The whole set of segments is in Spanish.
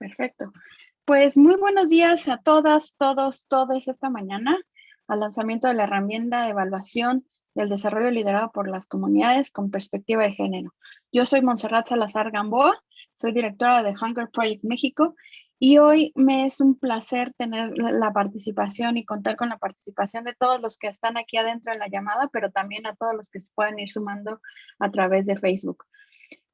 Perfecto. Pues muy buenos días a todas, todos, todes esta mañana al lanzamiento de la herramienta de evaluación del desarrollo liderado por las comunidades con perspectiva de género. Yo soy Montserrat Salazar Gamboa, soy directora de Hunger Project México y hoy me es un placer tener la participación y contar con la participación de todos los que están aquí adentro en la llamada, pero también a todos los que se pueden ir sumando a través de Facebook.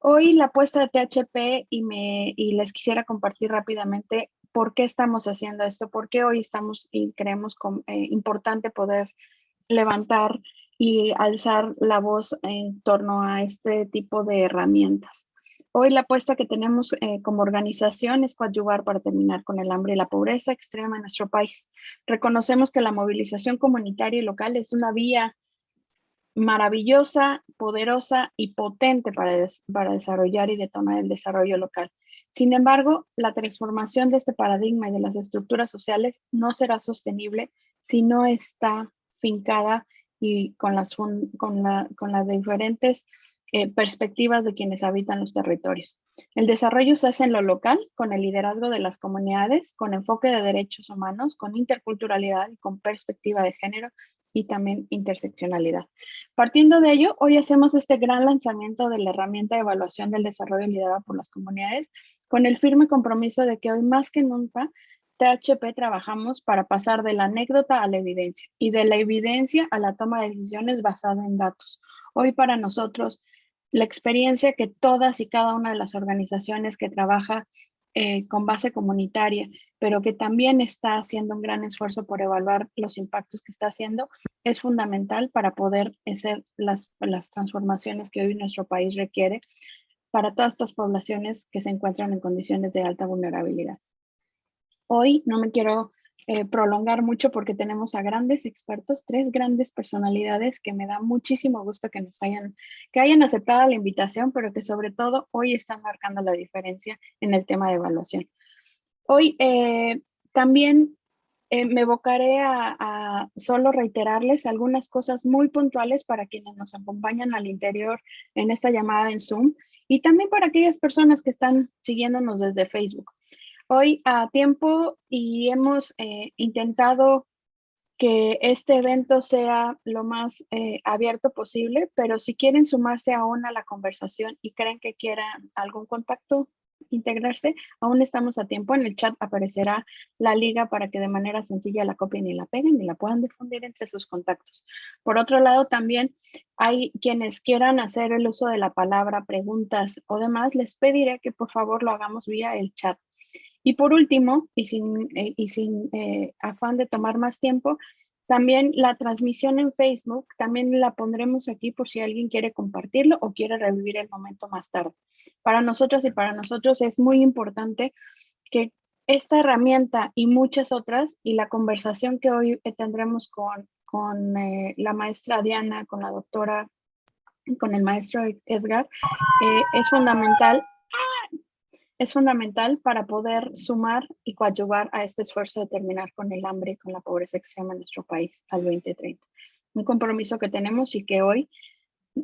Hoy la apuesta de THP y les quisiera compartir rápidamente por qué estamos haciendo esto, por qué hoy estamos y creemos importante poder levantar y alzar la voz en torno a este tipo de herramientas. Hoy la apuesta que tenemos como organización es coadyuvar para terminar con el hambre y la pobreza extrema en nuestro país. Reconocemos que la movilización comunitaria y local es una vía maravillosa, poderosa y potente para desarrollar y detonar el desarrollo local. Sin embargo, la transformación de este paradigma y de las estructuras sociales no será sostenible si no está fincada y con las diferentes perspectivas de quienes habitan los territorios. El desarrollo se hace en lo local, con el liderazgo de las comunidades, con enfoque de derechos humanos, con interculturalidad y con perspectiva de género y también interseccionalidad. Partiendo de ello, hoy hacemos este gran lanzamiento de la herramienta de evaluación del desarrollo liderada por las comunidades, con el firme compromiso de que hoy más que nunca THP trabajamos para pasar de la anécdota a la evidencia y de la evidencia a la toma de decisiones basada en datos. Hoy para nosotros, la experiencia que todas y cada una de las organizaciones que trabaja con base comunitaria, pero que también está haciendo un gran esfuerzo por evaluar los impactos que está haciendo, es fundamental para poder hacer las transformaciones que hoy nuestro país requiere para todas estas poblaciones que se encuentran en condiciones de alta vulnerabilidad. Hoy no me quiero prolongar mucho porque tenemos a grandes expertos, 3 grandes personalidades que me da muchísimo gusto que hayan aceptado la invitación, pero que sobre todo hoy están marcando la diferencia en el tema de evaluación. Hoy también me evocaré a solo reiterarles algunas cosas muy puntuales para quienes nos acompañan al interior en esta llamada en Zoom y también para aquellas personas que están siguiéndonos desde Facebook. Hoy a tiempo y hemos intentado que este evento sea lo más abierto posible, pero si quieren sumarse aún a la conversación y creen que quieran algún contacto, integrarse, aún estamos a tiempo. En el chat aparecerá la liga para que de manera sencilla la copien y la peguen y la puedan difundir entre sus contactos. Por otro lado, también hay quienes quieran hacer el uso de la palabra, preguntas o demás, les pediré que por favor lo hagamos vía el chat. Y por último, y sin afán de tomar más tiempo, también la transmisión en Facebook, también la pondremos aquí por si alguien quiere compartirlo o quiere revivir el momento más tarde. Para nosotros y para nosotros es muy importante que esta herramienta y muchas otras, y la conversación que hoy tendremos con la maestra Diana, con la doctora, con el maestro Edgar, es fundamental. Es fundamental para poder sumar y coadyuvar a este esfuerzo de terminar con el hambre y con la pobreza extrema en nuestro país al 2030. Un compromiso que tenemos y que hoy,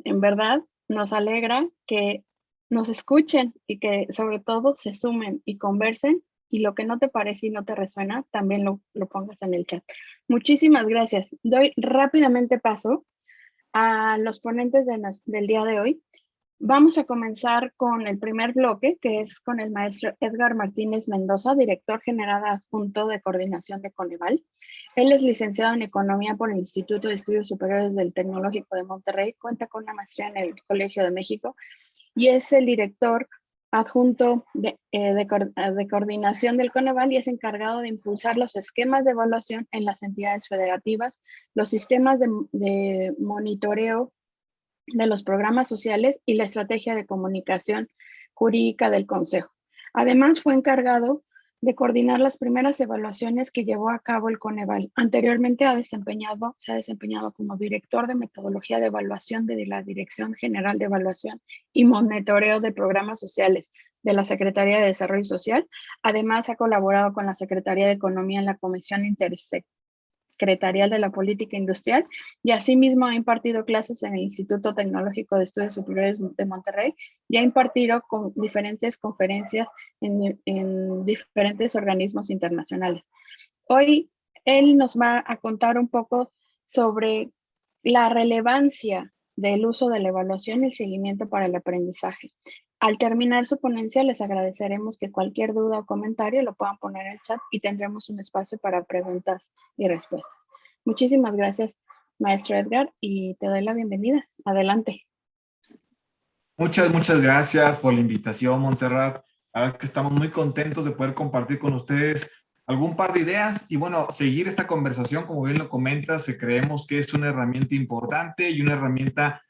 en verdad, nos alegra que nos escuchen y que sobre todo se sumen y conversen y lo que no te parece y no te resuena, también lo pongas en el chat. Muchísimas gracias. Doy rápidamente paso a los ponentes del día de hoy. Vamos a comenzar con el primer bloque, que es con el maestro Edgar Martínez Mendoza, director general adjunto de coordinación de Coneval. Él es licenciado en Economía por el Instituto de Estudios Superiores del Tecnológico de Monterrey, cuenta con una maestría en el Colegio de México y es el director adjunto de coordinación del Coneval y es encargado de impulsar los esquemas de evaluación en las entidades federativas, los sistemas de monitoreo de los programas sociales y la estrategia de comunicación jurídica del Consejo. Además, fue encargado de coordinar las primeras evaluaciones que llevó a cabo el Coneval. Anteriormente se ha desempeñado como director de metodología de evaluación de la Dirección General de Evaluación y Monitoreo de Programas Sociales de la Secretaría de Desarrollo Social. Además, ha colaborado con la Secretaría de Economía en la Comisión Intersectorial Secretarial de la Política Industrial, y asimismo ha impartido clases en el Instituto Tecnológico de Estudios Superiores de Monterrey y ha impartido con diferentes conferencias en diferentes organismos internacionales. Hoy él nos va a contar un poco sobre la relevancia del uso de la evaluación y el seguimiento para el aprendizaje. Al terminar su ponencia, les agradeceremos que cualquier duda o comentario lo puedan poner en el chat y tendremos un espacio para preguntas y respuestas. Muchísimas gracias, maestro Edgar, y te doy la bienvenida. Adelante. Muchas gracias por la invitación, Montserrat. La verdad es que estamos muy contentos de poder compartir con ustedes algún par de ideas y, bueno, seguir esta conversación, como bien lo comentas, creemos que es una herramienta importante y una herramienta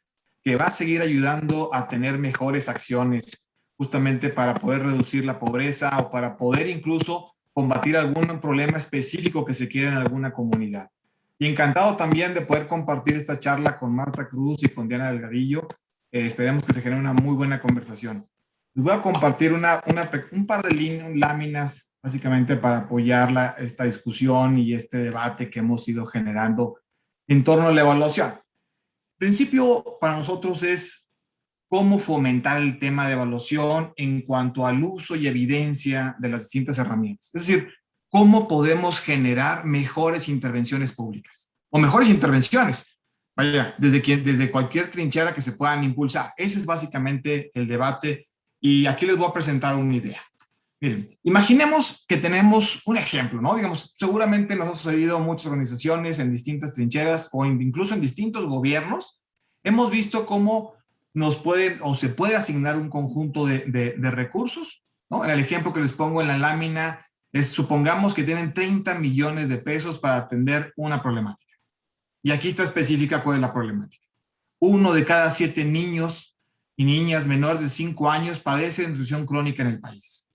que va a seguir ayudando a tener mejores acciones justamente para poder reducir la pobreza o para poder incluso combatir algún problema específico que se quiera en alguna comunidad. Y encantado también de poder compartir esta charla con Marta Cruz y con Diana Delgadillo. Esperemos que se genere una muy buena conversación. Les voy a compartir un par de láminas básicamente para apoyar esta discusión y este debate que hemos ido generando en torno a la evaluación. El principio para nosotros es cómo fomentar el tema de evaluación en cuanto al uso y evidencia de las distintas herramientas. Es decir, cómo podemos generar mejores intervenciones públicas o mejores intervenciones, vaya, desde cualquier trinchera que se puedan impulsar. Ese es básicamente el debate y aquí les voy a presentar una idea. Miren, imaginemos que tenemos un ejemplo, ¿no? Digamos, seguramente nos ha sucedido a muchas organizaciones en distintas trincheras o incluso en distintos gobiernos. Hemos visto cómo se puede asignar un conjunto de recursos, ¿no? En el ejemplo que les pongo en la lámina supongamos que tienen 30 millones de pesos para atender una problemática. Y aquí está específica cuál es la problemática. 1 de cada 7 niños y niñas menores de 5 años padece de nutrición crónica en el país.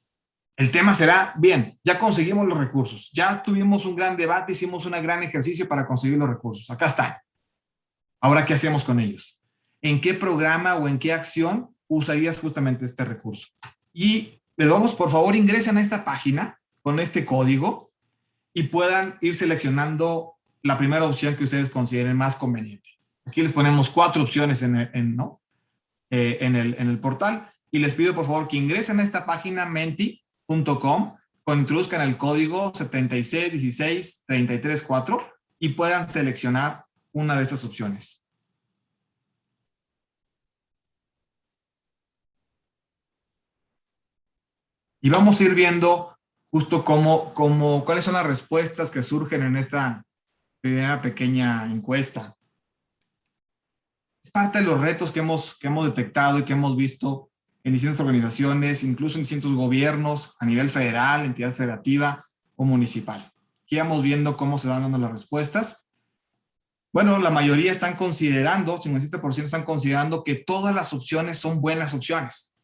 El tema será, bien, ya conseguimos los recursos, ya tuvimos un gran debate, hicimos un gran ejercicio para conseguir los recursos, acá están. Ahora, ¿qué hacemos con ellos? ¿En qué programa o en qué acción usarías justamente este recurso? Y les vamos, por favor, ingresen a esta página con este código y puedan ir seleccionando la primera opción que ustedes consideren más conveniente. Aquí les ponemos 4 opciones en el portal y les pido, por favor, que ingresen a esta página menti.com, introduzcan el código 7616334 y puedan seleccionar una de esas opciones. Y vamos a ir viendo justo cuáles son las respuestas que surgen en esta primera pequeña encuesta. Es parte de los retos que hemos detectado y que hemos visto en distintas organizaciones, incluso en distintos gobiernos, a nivel federal, entidad federativa o municipal. Aquí vamos viendo cómo se van dando las respuestas. Bueno, la mayoría están considerando, 57% están considerando que todas las opciones son buenas opciones.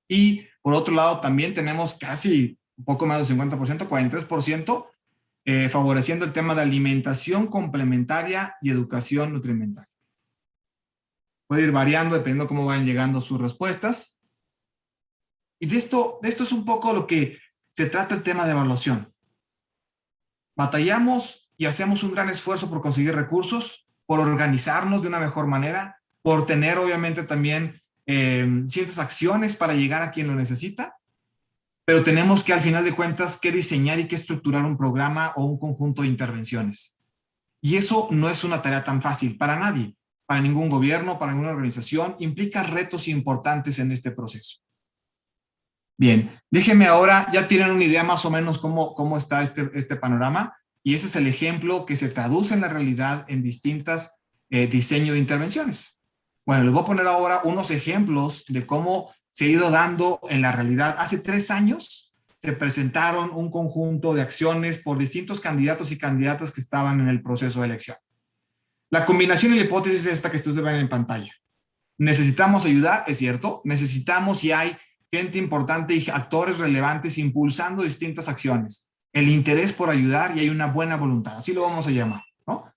Y por otro lado, también tenemos casi un poco menos del 50%, 43%, favoreciendo el tema de alimentación complementaria y educación nutrimental. Puede ir variando dependiendo de cómo vayan llegando sus respuestas. Y de esto es un poco lo que se trata el tema de evaluación. Batallamos y hacemos un gran esfuerzo por conseguir recursos, por organizarnos de una mejor manera, por tener obviamente también ciertas acciones para llegar a quien lo necesita, pero tenemos que al final de cuentas que diseñar y que estructurar un programa o un conjunto de intervenciones. Y eso no es una tarea tan fácil para nadie, para ningún gobierno, para ninguna organización, implica retos importantes en este proceso. Bien, déjenme ahora, ya tienen una idea más o menos cómo está este panorama, y ese es el ejemplo que se traduce en la realidad en distintas diseños de intervenciones. Bueno, les voy a poner ahora unos ejemplos de cómo se ha ido dando en la realidad. Hace 3 años se presentaron un conjunto de acciones por distintos candidatos y candidatas que estaban en el proceso de elección. La combinación y la hipótesis es esta que ustedes ven en pantalla. Necesitamos ayudar, es cierto, necesitamos y hay gente importante y actores relevantes impulsando distintas acciones. El interés por ayudar y hay una buena voluntad, así lo vamos a llamar, ¿no?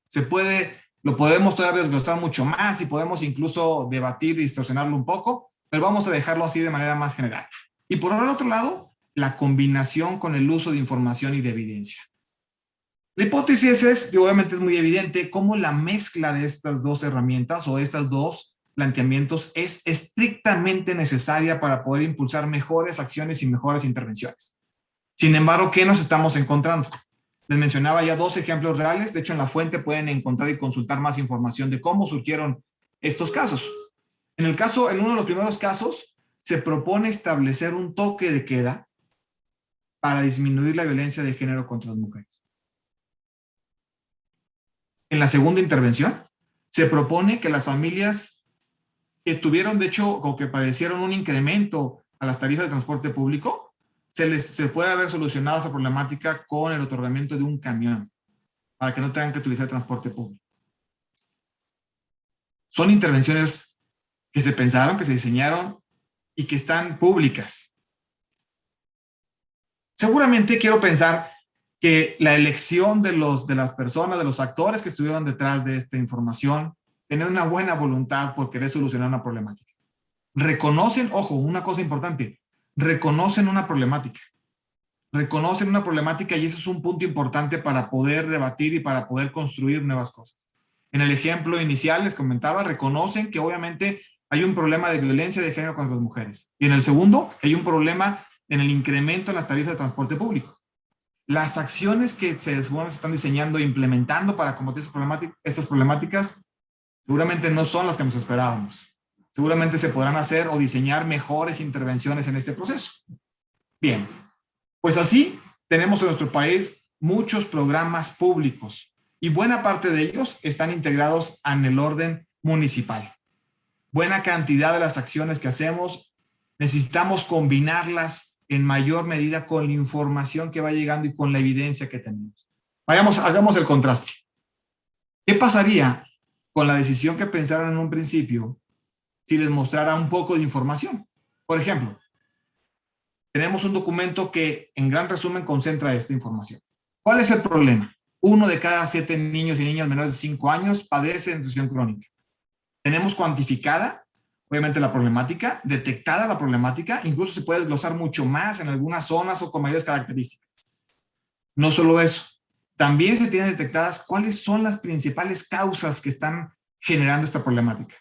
Lo podemos todavía desglosar mucho más y podemos incluso debatir y distorsionarlo un poco, pero vamos a dejarlo así de manera más general. Y por el otro lado, la combinación con el uso de información y de evidencia. La hipótesis es, obviamente es muy evidente, cómo la mezcla de estas dos herramientas o estas dos planteamientos es estrictamente necesaria para poder impulsar mejores acciones y mejores intervenciones. Sin embargo, ¿qué nos estamos encontrando? Les mencionaba ya dos ejemplos reales. De hecho, en la fuente pueden encontrar y consultar más información de cómo surgieron estos casos. En uno de los primeros casos, se propone establecer un toque de queda para disminuir la violencia de género contra las mujeres. En la segunda intervención, se propone que las familias que tuvieron, de hecho, o que padecieron un incremento a las tarifas de transporte público, se puede haber solucionado esa problemática con el otorgamiento de un camión, para que no tengan que utilizar transporte público. Son intervenciones que se pensaron, que se diseñaron y que están públicas. Seguramente quiero pensar que la elección de las personas, de los actores que estuvieron detrás de esta información, tienen una buena voluntad por querer solucionar una problemática. Reconocen, ojo, una cosa importante, reconocen una problemática. Reconocen una problemática y eso es un punto importante para poder debatir y para poder construir nuevas cosas. En el ejemplo inicial les comentaba, reconocen que obviamente hay un problema de violencia de género contra las mujeres. Y en el segundo, hay un problema en el incremento en las tarifas de transporte público. Las acciones que se están diseñando e implementando para combatir estas problemáticas seguramente no son las que nos esperábamos. Seguramente se podrán hacer o diseñar mejores intervenciones en este proceso. Bien, pues así tenemos en nuestro país muchos programas públicos y buena parte de ellos están integrados en el orden municipal. Buena cantidad de las acciones que hacemos necesitamos combinarlas en mayor medida con la información que va llegando y con la evidencia que tenemos. Hagamos el contraste. ¿Qué pasaría con la decisión que pensaron en un principio si les mostrara un poco de información? Por ejemplo, tenemos un documento que en gran resumen concentra esta información. ¿Cuál es el problema? 1 de cada 7 niños y niñas menores de 5 años padece de nutrición crónica. Tenemos cuantificada obviamente la problemática, detectada la problemática, incluso se puede desglosar mucho más en algunas zonas o con mayores características. No solo eso, también se tienen detectadas cuáles son las principales causas que están generando esta problemática.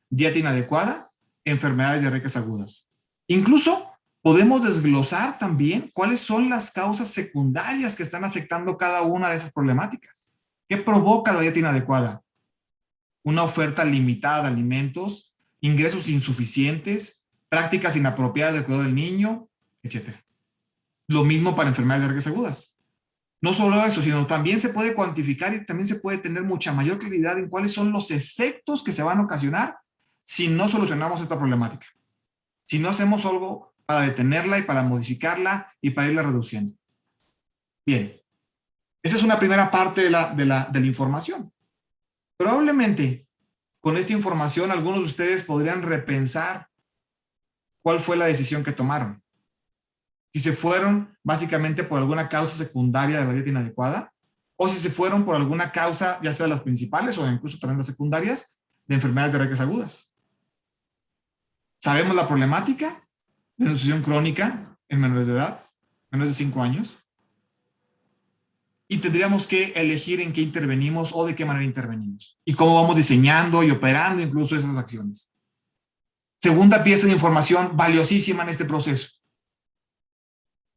Dieta inadecuada, enfermedades diarreicas agudas. Incluso podemos desglosar también cuáles son las causas secundarias que están afectando cada una de esas problemáticas. ¿Qué provoca la dieta inadecuada? Una oferta limitada de alimentos, ingresos insuficientes, prácticas inapropiadas del cuidado del niño, etc. Lo mismo para enfermedades diarreicas agudas. No solo eso, sino también se puede cuantificar y también se puede tener mucha mayor claridad en cuáles son los efectos que se van a ocasionar si no solucionamos esta problemática. Si no hacemos algo para detenerla y para modificarla y para irla reduciendo. Bien, esa es una primera parte de la información. Probablemente con esta información, algunos de ustedes podrían repensar cuál fue la decisión que tomaron. Si se fueron básicamente por alguna causa secundaria de la dieta inadecuada, o si se fueron por alguna causa, ya sea las principales o incluso también las secundarias, de enfermedades diarreicas agudas. Sabemos la problemática de nutrición crónica en menores de edad, menores de 5 años, y tendríamos que elegir en qué intervenimos o de qué manera intervenimos y cómo vamos diseñando y operando incluso esas acciones. Segunda pieza de información valiosísima en este proceso.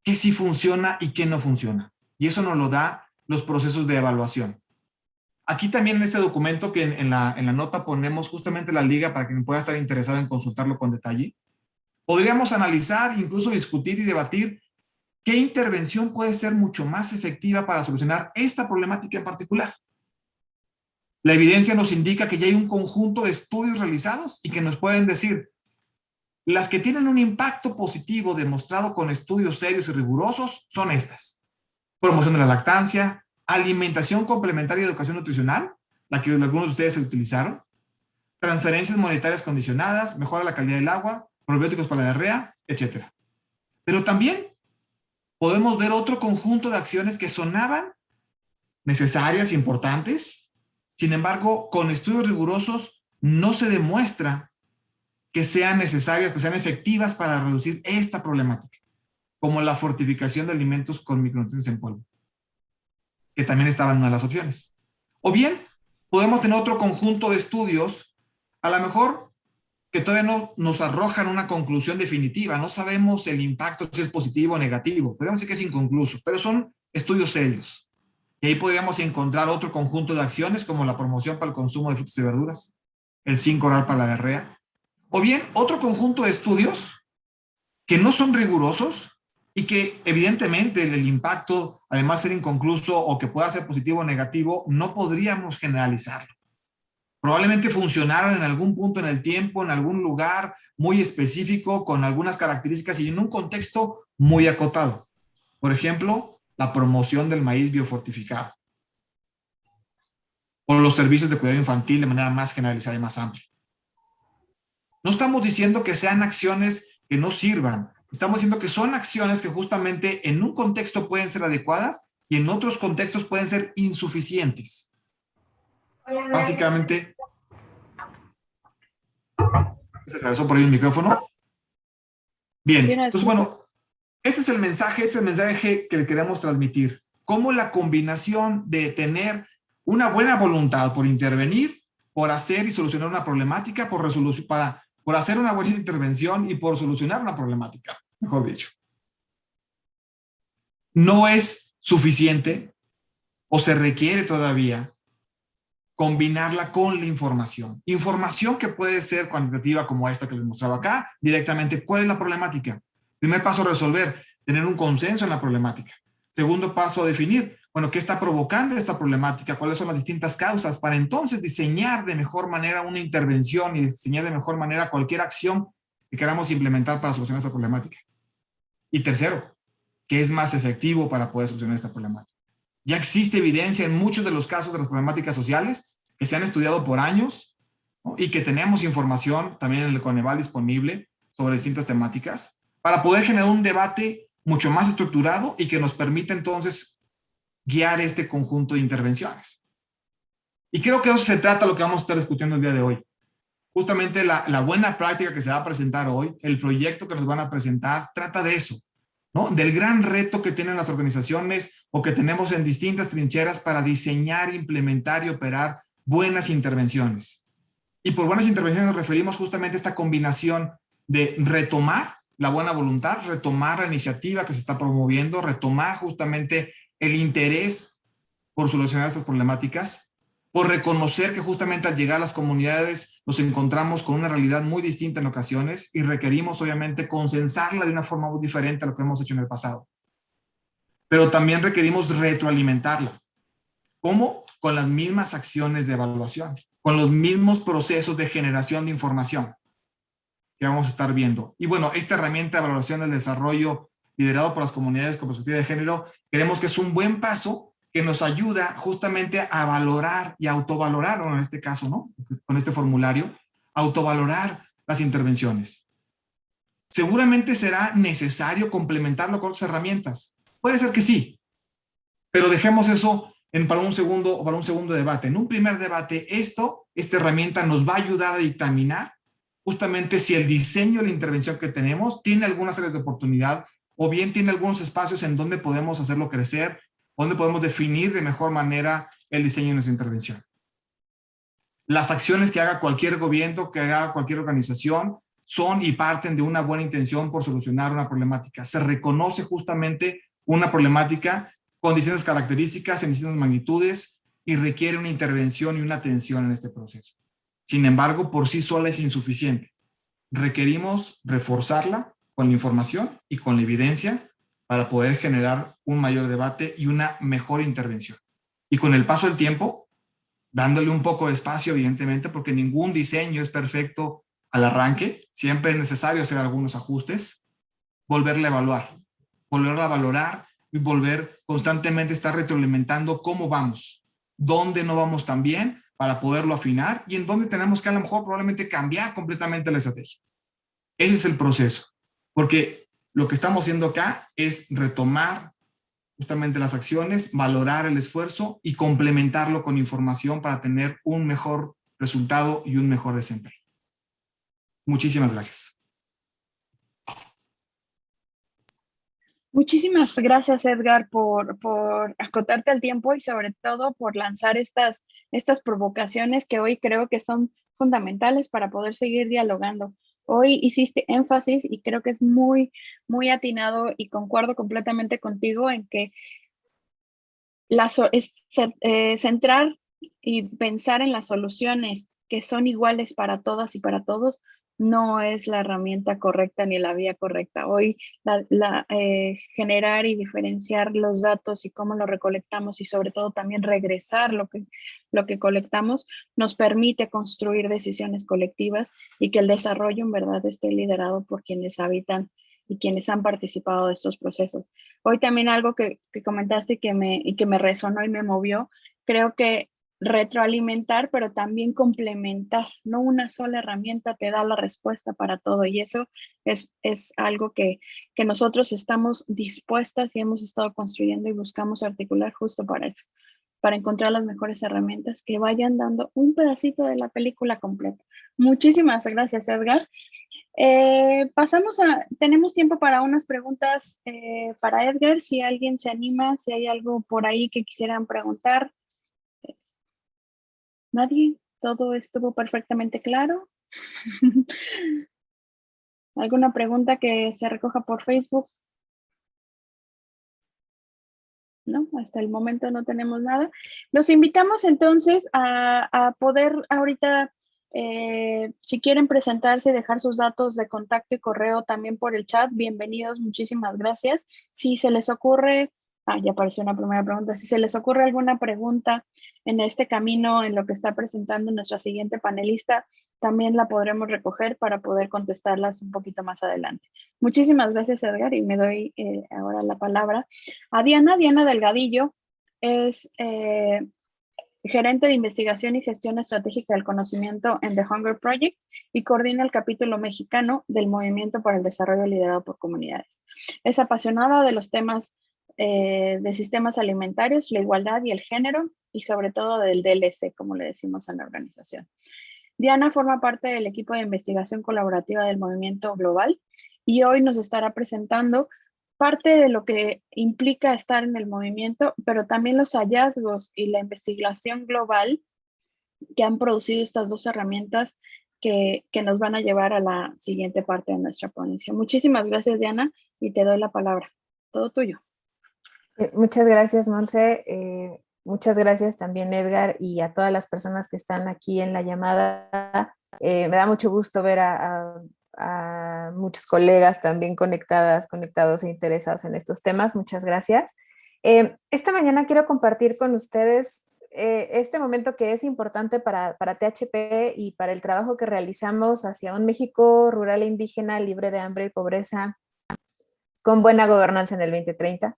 ¿Qué sí funciona y qué no funciona? Y eso nos lo da los procesos de evaluación. Aquí también en este documento que en la nota ponemos justamente la liga para quien pueda estar interesado en consultarlo con detalle. Podríamos analizar, incluso discutir y debatir ¿qué intervención puede ser mucho más efectiva para solucionar esta problemática en particular? La evidencia nos indica que ya hay un conjunto de estudios realizados y que nos pueden decir las que tienen un impacto positivo demostrado con estudios serios y rigurosos son estas. Promoción de la lactancia, alimentación complementaria y educación nutricional, la que algunos de ustedes utilizaron, transferencias monetarias condicionadas, mejora la calidad del agua, probióticos para la diarrea, etc. Pero también podemos ver otro conjunto de acciones que sonaban necesarias, importantes. Sin embargo, con estudios rigurosos no se demuestra que sean necesarias, que sean efectivas para reducir esta problemática, como la fortificación de alimentos con micronutrientes en polvo. que también estaba en una de las opciones. O bien, podemos tener otro conjunto de estudios, a lo mejor que todavía no nos arrojan una conclusión definitiva, no sabemos el impacto, si es positivo o negativo, podemos decir que es inconcluso, pero son estudios serios. Y ahí podríamos encontrar otro conjunto de acciones, como la promoción para el consumo de frutas y verduras, el zinc oral para la diarrea, o bien otro conjunto de estudios que no son rigurosos y que evidentemente el impacto, además de ser inconcluso o que pueda ser positivo o negativo, no podríamos generalizarlo. Probablemente funcionaron en algún punto en el tiempo, en algún lugar muy específico, con algunas características y en un contexto muy acotado. Por ejemplo, la promoción del maíz biofortificado o los servicios de cuidado infantil de manera más generalizada y más amplia. No estamos diciendo que sean acciones que no sirvan. Estamos diciendo que son acciones que justamente en un contexto pueden ser adecuadas y en otros contextos pueden ser insuficientes. Básicamente, ¿se atravesó por ahí el micrófono? Bien, entonces bueno, ese es el mensaje que le queremos transmitir. Cómo la combinación de tener una buena voluntad por intervenir, por hacer y solucionar una problemática, por hacer una buena intervención y por solucionar una problemática, mejor dicho, no es suficiente o se requiere todavía combinarla con la información. Información que puede ser cuantitativa como esta que les mostraba acá, directamente, ¿cuál es la problemática? Primer paso, resolver, tener un consenso en la problemática. Segundo paso, definir, bueno, ¿qué está provocando esta problemática? ¿Cuáles son las distintas causas? Para entonces diseñar de mejor manera una intervención y diseñar de mejor manera cualquier acción que queramos implementar para solucionar esta problemática. Y tercero, ¿qué es más efectivo para poder solucionar esta problemática? Ya existe evidencia en muchos de los casos de las problemáticas sociales que se han estudiado por años, ¿no? Y que tenemos información también en el Coneval disponible sobre distintas temáticas para poder generar un debate mucho más estructurado y que nos permita entonces guiar este conjunto de intervenciones. Y creo que de eso se trata lo que vamos a estar discutiendo el día de hoy. Justamente la buena práctica que se va a presentar hoy, el proyecto que nos van a presentar, trata de eso, ¿no? Del gran reto que tienen las organizaciones o que tenemos en distintas trincheras para diseñar, implementar y operar buenas intervenciones. Y por buenas intervenciones nos referimos justamente a esta combinación de retomar la buena voluntad, retomar la iniciativa que se está promoviendo, retomar justamente el interés por solucionar estas problemáticas, por reconocer que justamente al llegar a las comunidades nos encontramos con una realidad muy distinta en ocasiones y requerimos obviamente consensarla de una forma muy diferente a lo que hemos hecho en el pasado. Pero también requerimos retroalimentarla. ¿Cómo? Con las mismas acciones de evaluación, con los mismos procesos de generación de información que vamos a estar viendo. Y bueno, esta herramienta de evaluación del desarrollo liderado por las comunidades con perspectiva de género, creemos que es un buen paso que nos ayuda justamente a valorar y autovalorar, o en este caso, ¿no? Con este formulario, autovalorar las intervenciones. Seguramente será necesario complementarlo con otras herramientas. Puede ser que sí, pero dejemos eso para un segundo debate. En un primer debate, esta herramienta nos va a ayudar a dictaminar justamente si el diseño de la intervención que tenemos tiene algunas áreas de oportunidad o bien tiene algunos espacios en donde podemos hacerlo crecer, donde podemos definir de mejor manera el diseño de nuestra intervención. Las acciones que haga cualquier gobierno, que haga cualquier organización, son y parten de una buena intención por solucionar una problemática. Se reconoce justamente una problemática con distintas características, en distintas magnitudes, y requiere una intervención y una atención en este proceso. Sin embargo, por sí sola es insuficiente. Requerimos reforzarla con la información y con la evidencia para poder generar un mayor debate y una mejor intervención. Y con el paso del tiempo, dándole un poco de espacio, evidentemente, porque ningún diseño es perfecto al arranque, siempre es necesario hacer algunos ajustes, volverla a evaluar, volverla a valorar y volver constantemente a estar retroalimentando cómo vamos, dónde no vamos tan bien para poderlo afinar y en dónde tenemos que a lo mejor probablemente cambiar completamente la estrategia. Ese es el proceso, porque lo que estamos haciendo acá es retomar justamente las acciones, valorar el esfuerzo y complementarlo con información para tener un mejor resultado y un mejor desempeño. Muchísimas gracias. Muchísimas gracias, Edgar, por acotarte al tiempo y sobre todo por lanzar estas provocaciones que hoy creo que son fundamentales para poder seguir dialogando. Hoy hiciste énfasis y creo que es muy, muy atinado y concuerdo completamente contigo en que centrar y pensar en las soluciones que son iguales para todas y para todos no es la herramienta correcta ni la vía correcta. Hoy generar y diferenciar los datos y cómo los recolectamos y sobre todo también regresar lo que colectamos nos permite construir decisiones colectivas y que el desarrollo en verdad esté liderado por quienes habitan y quienes han participado de estos procesos. Hoy también algo que comentaste y que me resonó y me movió, creo que retroalimentar, pero también complementar, no una sola herramienta te da la respuesta para todo y eso es algo que nosotros estamos dispuestas y hemos estado construyendo y buscamos articular justo para eso, para encontrar las mejores herramientas que vayan dando un pedacito de la película completa. Muchísimas gracias, Edgar. Tenemos tiempo para unas preguntas para Edgar, si alguien se anima, si hay algo por ahí que quisieran preguntar. ¿Nadie? ¿Todo estuvo perfectamente claro? ¿Alguna pregunta que se recoja por Facebook? No, hasta el momento no tenemos nada. Los invitamos entonces a poder ahorita, si quieren presentarse, dejar sus datos de contacto y correo también por el chat. Bienvenidos, muchísimas gracias. Si se les ocurre, ya apareció una primera pregunta, si se les ocurre alguna pregunta en este camino, en lo que está presentando nuestra siguiente panelista, también la podremos recoger para poder contestarlas un poquito más adelante. Muchísimas gracias, Edgar, y me doy ahora la palabra a Diana. Diana Delgadillo es gerente de investigación y gestión estratégica del conocimiento en The Hunger Project y coordina el capítulo mexicano del Movimiento para el Desarrollo liderado por comunidades. Es apasionada de los temas de sistemas alimentarios, la igualdad y el género y sobre todo del DLC, como le decimos en la organización. Diana forma parte del equipo de investigación colaborativa del Movimiento Global y hoy nos estará presentando parte de lo que implica estar en el movimiento, pero también los hallazgos y la investigación global que han producido estas dos herramientas que nos van a llevar a la siguiente parte de nuestra ponencia. Muchísimas gracias, Diana, y te doy la palabra. Todo tuyo. Muchas gracias, Monse. Muchas gracias también, Edgar, y a todas las personas que están aquí en la llamada. Me da mucho gusto ver a muchos colegas también conectados e interesados en estos temas. Muchas gracias. Esta mañana quiero compartir con ustedes este momento que es importante para THP y para el trabajo que realizamos hacia un México rural e indígena libre de hambre y pobreza con buena gobernanza en el 2030.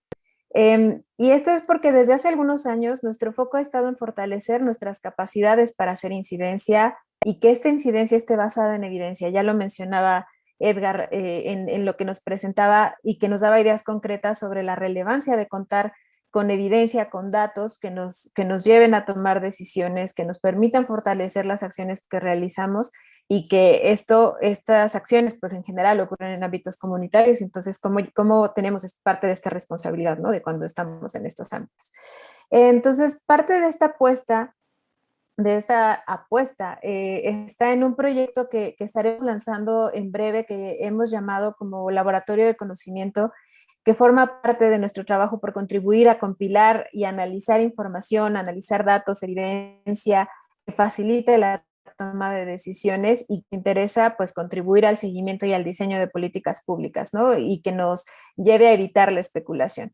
Y esto es porque desde hace algunos años nuestro foco ha estado en fortalecer nuestras capacidades para hacer incidencia y que esta incidencia esté basada en evidencia. Ya lo mencionaba Edgar en lo que nos presentaba y que nos daba ideas concretas sobre la relevancia de contar con evidencia, con datos que nos lleven a tomar decisiones, que nos permitan fortalecer las acciones que realizamos y que estas acciones, pues en general ocurren en ámbitos comunitarios. Entonces, ¿cómo tenemos parte de esta responsabilidad, ¿no? De cuando estamos en estos ámbitos? Entonces, parte de esta apuesta está en un proyecto que estaremos lanzando en breve, que hemos llamado como Laboratorio de Conocimiento, que forma parte de nuestro trabajo por contribuir a compilar y analizar información, analizar datos, evidencia, que facilite la toma de decisiones y que interesa pues contribuir al seguimiento y al diseño de políticas públicas, ¿no? Y que nos lleve a evitar la especulación.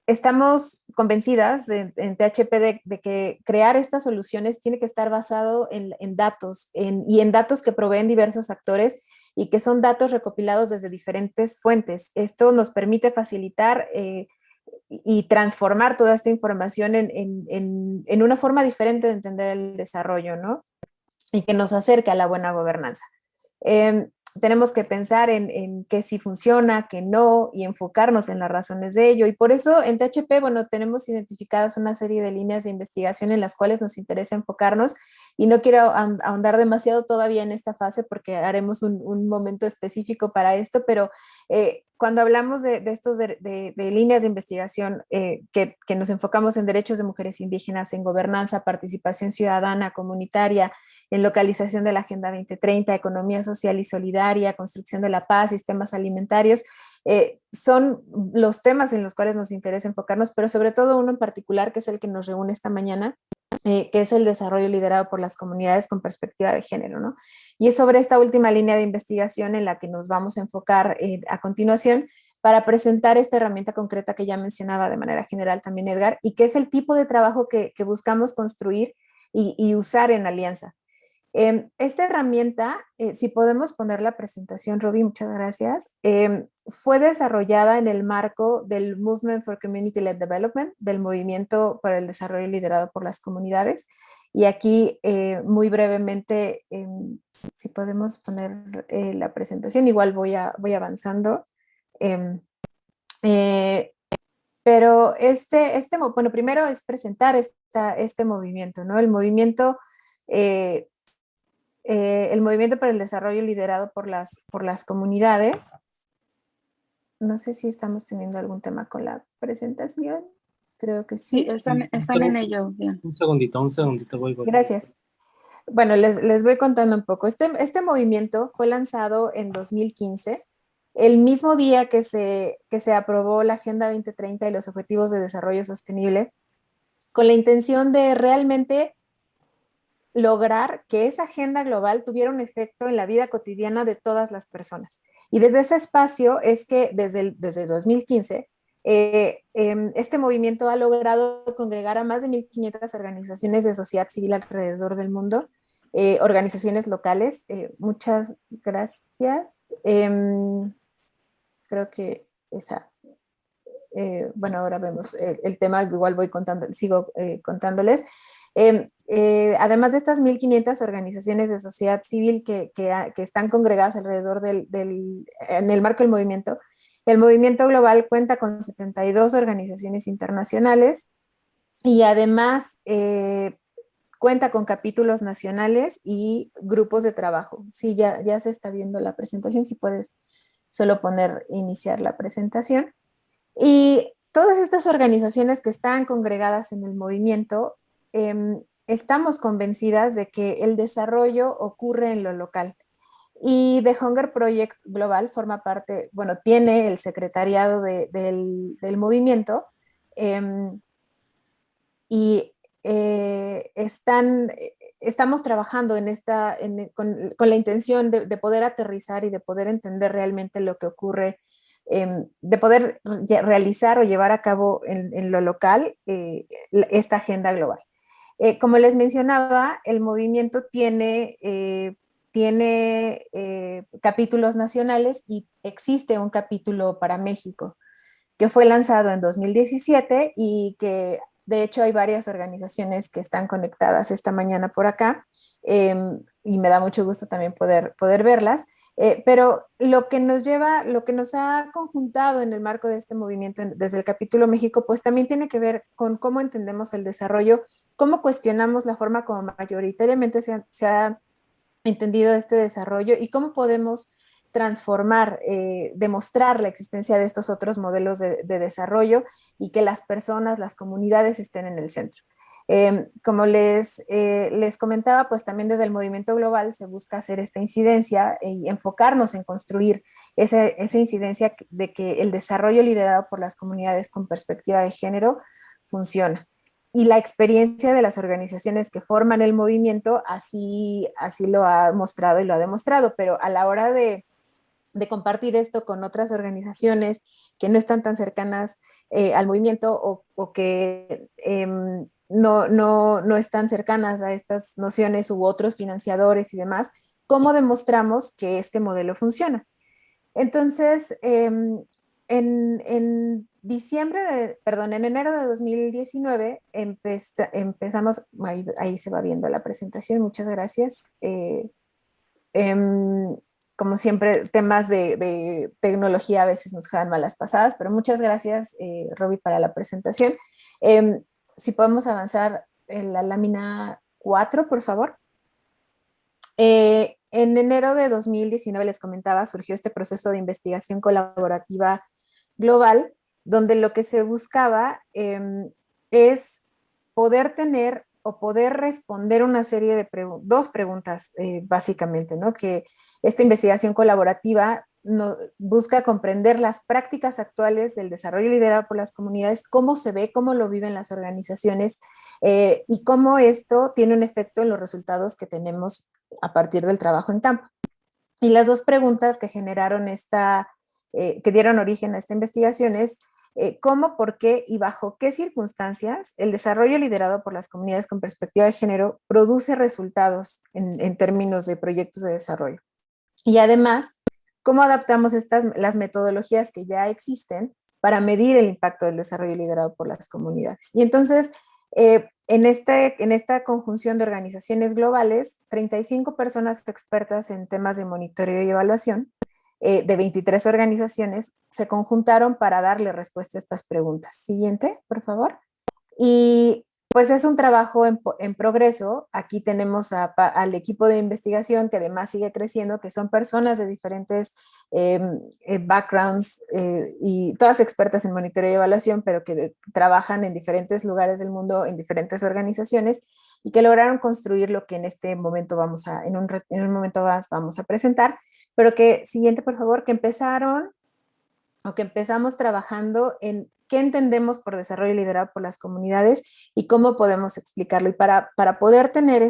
Estamos convencidas en THP de que crear estas soluciones tiene que estar basado en datos y en datos que proveen diversos actores y que son datos recopilados desde diferentes fuentes. Esto nos permite facilitar y transformar toda esta información en una forma diferente de entender el desarrollo, ¿no? Y que nos acerque a la buena gobernanza. tenemos que pensar en qué sí funciona, qué no, y enfocarnos en las razones de ello. Y por eso en THP, bueno, tenemos identificadas una serie de líneas de investigación en las cuales nos interesa enfocarnos. Y no quiero ahondar demasiado todavía en esta fase porque haremos un momento específico para esto, pero cuando hablamos de estos de líneas de investigación que nos enfocamos en derechos de mujeres indígenas, en gobernanza, participación ciudadana, comunitaria, en localización de la Agenda 2030, economía social y solidaria, construcción de la paz, sistemas alimentarios, son los temas en los cuales nos interesa enfocarnos, pero sobre todo uno en particular que es el que nos reúne esta mañana, que es el desarrollo liderado por las comunidades con perspectiva de género, ¿no? Y es sobre esta última línea de investigación en la que nos vamos a enfocar a continuación para presentar esta herramienta concreta que ya mencionaba de manera general también Edgar, y que es el tipo de trabajo que buscamos construir y usar en alianza. Esta herramienta, si podemos poner la presentación, Roby, muchas gracias, fue desarrollada en el marco del Movement for Community-Led Development, del movimiento para el desarrollo liderado por las comunidades. Y aquí, muy brevemente, si podemos poner la presentación, igual voy avanzando. Pero bueno, primero es presentar este movimiento, ¿no? El movimiento para el desarrollo liderado por las comunidades. No sé si estamos teniendo algún tema con la presentación. Creo que sí. Sí, están en ello. Bien. Un segundito, voy. Gracias. Bueno, les voy contando un poco. Este movimiento fue lanzado en 2015, el mismo día que se aprobó la Agenda 2030 y los Objetivos de Desarrollo Sostenible, con la intención de realmente lograr que esa agenda global tuviera un efecto en la vida cotidiana de todas las personas. Y desde ese espacio es que desde 2015 este movimiento ha logrado congregar a más de 1.500 organizaciones de sociedad civil alrededor del mundo, organizaciones locales. Muchas gracias. Creo que bueno, ahora vemos el tema, igual sigo contándoles. Además de estas 1.500 organizaciones de sociedad civil que están congregadas alrededor en el marco del movimiento, el movimiento global cuenta con 72 organizaciones internacionales y además cuenta con capítulos nacionales y grupos de trabajo. Sí, ya se está viendo la presentación, si puedes solo iniciar la presentación. Y todas estas organizaciones que están congregadas en el movimiento, estamos convencidas de que el desarrollo ocurre en lo local. Y The Hunger Project Global forma parte, bueno, tiene el secretariado del movimiento y estamos trabajando con la intención de poder aterrizar y de poder entender realmente lo que ocurre, de poder realizar o llevar a cabo en lo local esta agenda global. Como les mencionaba, el movimiento tiene capítulos nacionales y existe un capítulo para México que fue lanzado en 2017 y que de hecho hay varias organizaciones que están conectadas esta mañana por acá y me da mucho gusto también poder verlas. Pero lo que nos ha conjuntado en el marco de este movimiento desde el capítulo México, pues también tiene que ver con cómo entendemos el desarrollo, cómo cuestionamos la forma como mayoritariamente se ha entendido este desarrollo y cómo podemos transformar, demostrar la existencia de estos otros modelos de desarrollo y que las personas, las comunidades estén en el centro. Como les comentaba, pues también desde el movimiento global se busca hacer esta incidencia y enfocarnos en construir esa incidencia de que el desarrollo liderado por las comunidades con perspectiva de género funciona. Y la experiencia de las organizaciones que forman el movimiento así lo ha mostrado y lo ha demostrado, pero a la hora de compartir esto con otras organizaciones que no están tan cercanas al movimiento o que no están cercanas a estas nociones u otros financiadores y demás, ¿cómo demostramos que este modelo funciona? Entonces, en enero de 2019 empezamos, ahí se va viendo la presentación, muchas gracias. como siempre, temas de tecnología a veces nos juegan malas pasadas, pero muchas gracias, Roby, para la presentación. Si podemos avanzar en la lámina 4, por favor. En enero de 2019, les comentaba, surgió este proceso de investigación colaborativa global, donde lo que se buscaba es poder tener o poder responder una serie de dos preguntas, básicamente, ¿no? Que esta investigación colaborativa busca comprender las prácticas actuales del desarrollo liderado por las comunidades, cómo se ve, cómo lo viven las organizaciones y cómo esto tiene un efecto en los resultados que tenemos a partir del trabajo en campo. Y las dos preguntas que generaron que dieron origen a esta investigación es cómo, por qué y bajo qué circunstancias el desarrollo liderado por las comunidades con perspectiva de género produce resultados en términos de proyectos de desarrollo. Y además, cómo adaptamos las metodologías que ya existen para medir el impacto del desarrollo liderado por las comunidades. Y entonces, en esta conjunción de organizaciones globales, 35 personas expertas en temas de monitoreo y evaluación de 23 organizaciones se conjuntaron para darle respuesta a estas preguntas. Siguiente, por favor. Y pues es un trabajo en progreso. Aquí tenemos al equipo de investigación que además sigue creciendo, que son personas de diferentes backgrounds y todas expertas en monitoreo y evaluación, pero que trabajan en diferentes lugares del mundo, en diferentes organizaciones, y que lograron construir lo que en este momento en un momento más vamos a presentar, pero que, siguiente por favor, que empezamos trabajando en qué entendemos por desarrollo liderado por las comunidades y cómo podemos explicarlo. Y para poder tener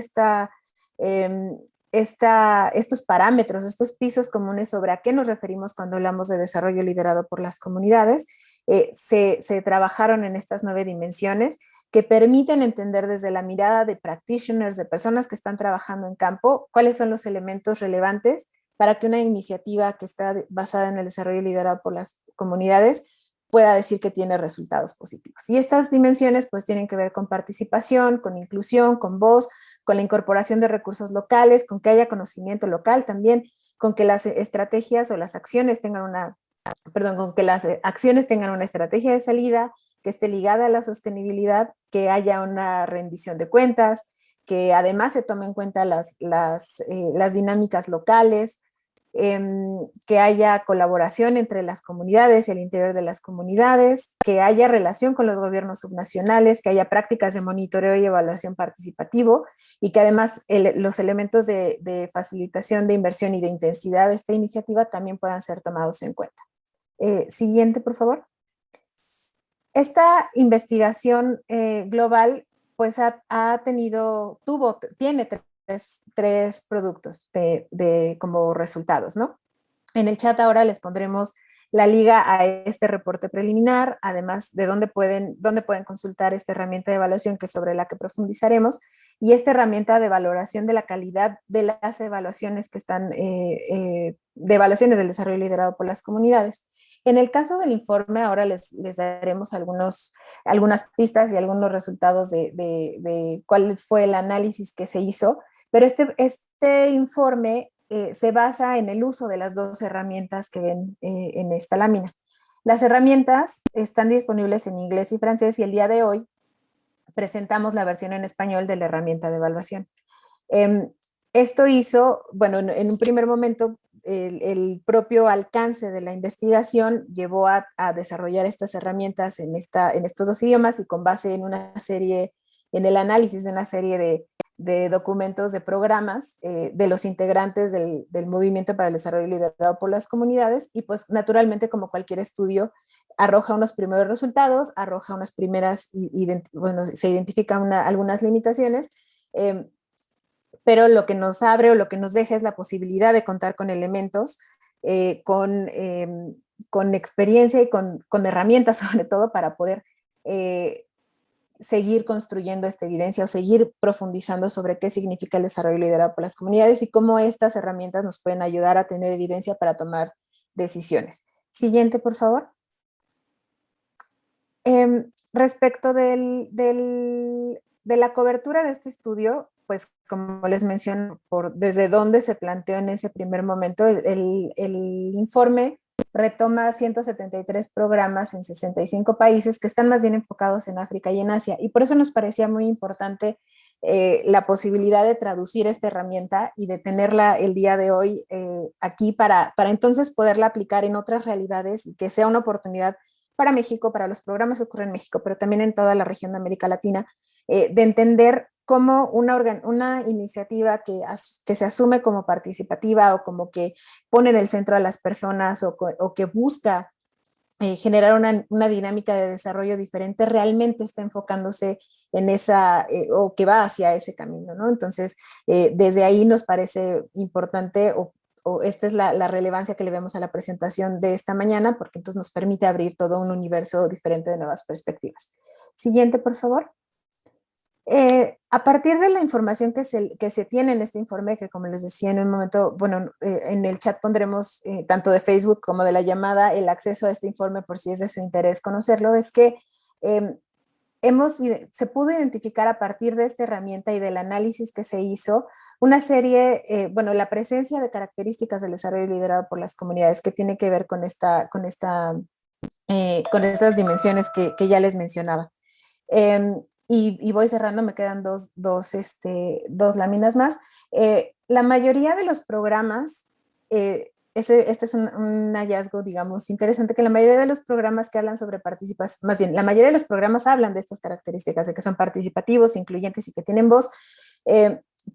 estos parámetros, estos pisos comunes sobre a qué nos referimos cuando hablamos de desarrollo liderado por las comunidades, se trabajaron en estas 9 dimensiones que permiten entender desde la mirada de practitioners, de personas que están trabajando en campo, cuáles son los elementos relevantes para que una iniciativa que está basada en el desarrollo liderado por las comunidades pueda decir que tiene resultados positivos. Y estas dimensiones pues tienen que ver con participación, con inclusión, con voz, con la incorporación de recursos locales, con que haya conocimiento local también, con que las estrategias o las acciones con que las acciones tengan una estrategia de salida, que esté ligada a la sostenibilidad, que haya una rendición de cuentas, que además se tomen en cuenta las dinámicas locales, que haya colaboración entre las comunidades y el interior de las comunidades, que haya relación con los gobiernos subnacionales, que haya prácticas de monitoreo y evaluación participativo y que además los elementos de facilitación de inversión y de intensidad de esta iniciativa también puedan ser tomados en cuenta. Siguiente, por favor. Esta investigación global pues tiene tres productos como resultados, ¿no? En el chat ahora les pondremos la liga a este reporte preliminar, además de dónde pueden consultar esta herramienta de evaluación que es sobre la que profundizaremos, y esta herramienta de valoración de la calidad de las evaluaciones que están, de evaluaciones del desarrollo liderado por las comunidades. En el caso del informe, ahora les daremos algunas pistas y algunos resultados de cuál fue el análisis que se hizo, pero este informe se basa en el uso de las dos herramientas que ven en esta lámina. Las herramientas están disponibles en inglés y francés y el día de hoy presentamos la versión en español de la herramienta de evaluación. Esto hizo, bueno, en un primer momento, el propio alcance de la investigación llevó a desarrollar estas herramientas en estos dos idiomas y con base en el análisis de una serie de documentos, de programas de los integrantes del Movimiento para el Desarrollo Liderado por las Comunidades, y pues naturalmente, como cualquier estudio, arroja unos primeros resultados, arroja unas primeras, se identifican algunas limitaciones, pero lo que nos abre o lo que nos deja es la posibilidad de contar con elementos, con experiencia y con herramientas sobre todo para poder seguir construyendo esta evidencia o seguir profundizando sobre qué significa el desarrollo liderado por las comunidades y cómo estas herramientas nos pueden ayudar a tener evidencia para tomar decisiones. Siguiente, por favor. Respecto de la cobertura de este estudio, pues como les menciono, desde dónde se planteó en ese primer momento, el informe retoma 173 programas en 65 países que están más bien enfocados en África y en Asia. Y por eso nos parecía muy importante la posibilidad de traducir esta herramienta y de tenerla el día de hoy aquí para entonces poderla aplicar en otras realidades y que sea una oportunidad para México, para los programas que ocurren en México, pero también en toda la región de América Latina, de entender cómo una iniciativa que se asume como participativa o como que pone en el centro a las personas o que busca generar una dinámica de desarrollo diferente, realmente está enfocándose en esa, o que va hacia ese camino, ¿no? Entonces, desde ahí nos parece importante, o esta es la relevancia que le vemos a la presentación de esta mañana, porque entonces nos permite abrir todo un universo diferente de nuevas perspectivas. Siguiente, por favor. A partir de la información que se tiene en este informe, que como les decía en un momento, bueno, en el chat pondremos tanto de Facebook como de la llamada el acceso a este informe por si es de su interés conocerlo, es que se pudo identificar a partir de esta herramienta y del análisis que se hizo una serie, bueno, la presencia de características del desarrollo liderado por las comunidades que tiene que ver con estas dimensiones que ya les mencionaba. Y voy cerrando, me quedan dos láminas más. La mayoría de los programas, este es un hallazgo, digamos, interesante, que la mayoría de los programas que hablan sobre participación, más bien, la mayoría de los programas hablan de estas características, de que son participativos, incluyentes y que tienen voz,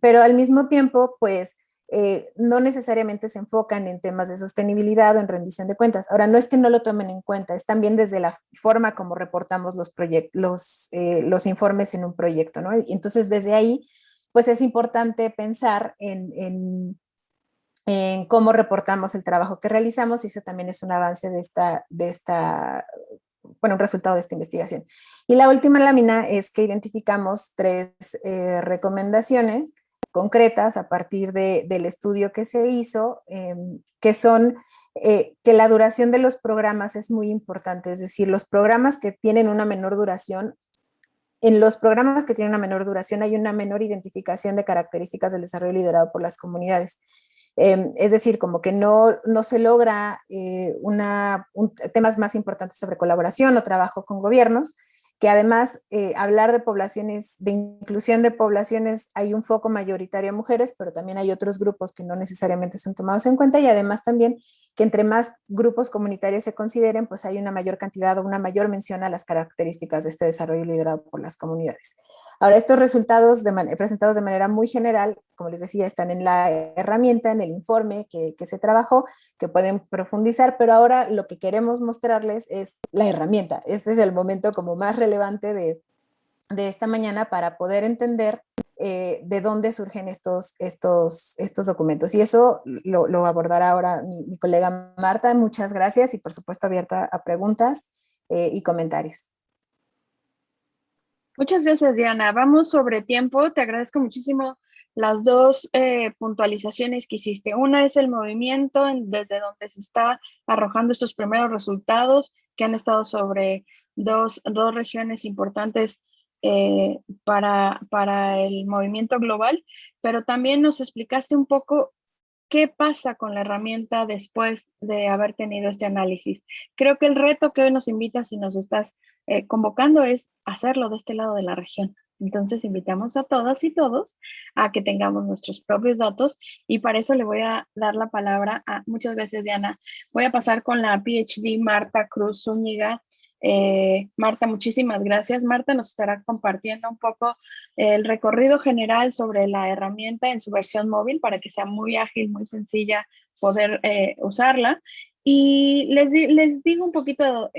pero al mismo tiempo, pues, no necesariamente se enfocan en temas de sostenibilidad o en rendición de cuentas. Ahora, no es que no lo tomen en cuenta, es también desde la forma como reportamos los informes en un proyecto, ¿no? Y entonces, desde ahí, pues es importante pensar en cómo reportamos el trabajo que realizamos, y eso también es un avance bueno, un resultado de esta investigación. Y la última lámina es que identificamos 3 recomendaciones concretas a partir del estudio que se hizo, que son que la duración de los programas es muy importante, es decir, los programas que tienen una menor duración, en los programas que tienen una menor duración hay una menor identificación de características del desarrollo liderado por las comunidades. Es decir, como que no se logra temas más importantes sobre colaboración o trabajo con gobiernos, que además hablar de poblaciones, de inclusión de poblaciones, hay un foco mayoritario a mujeres, pero también hay otros grupos que no necesariamente son tomados en cuenta, y además también que entre más grupos comunitarios se consideren, pues hay una mayor cantidad o una mayor mención a las características de este desarrollo liderado por las comunidades. Ahora, estos resultados presentados de manera muy general, como les decía, están en la herramienta, en el informe que se trabajó, que pueden profundizar, pero ahora lo que queremos mostrarles es la herramienta. Este es el momento como más relevante de esta mañana para poder entender de dónde surgen estos documentos. Y eso lo abordará ahora mi colega Marta. Muchas gracias y por supuesto abierta a preguntas y comentarios. Muchas gracias, Diana. Vamos sobre tiempo. Te agradezco muchísimo las 2 puntualizaciones que hiciste. Una es el movimiento desde donde se está arrojando estos primeros resultados que han estado sobre dos regiones importantes para el movimiento global, pero también nos explicaste un poco qué pasa con la herramienta después de haber tenido este análisis. Creo que el reto que hoy nos invitas y nos estás convocando es hacerlo de este lado de la región. Entonces invitamos a todas y todos a que tengamos nuestros propios datos, y para eso le voy a dar la palabra muchas gracias, Diana. Voy a pasar con la PhD Marta Cruz Zúñiga. Marta, muchísimas gracias. Marta nos estará compartiendo un poco el recorrido general sobre la herramienta en su versión móvil para que sea muy ágil, muy sencilla poder usarla. Y les digo un poquito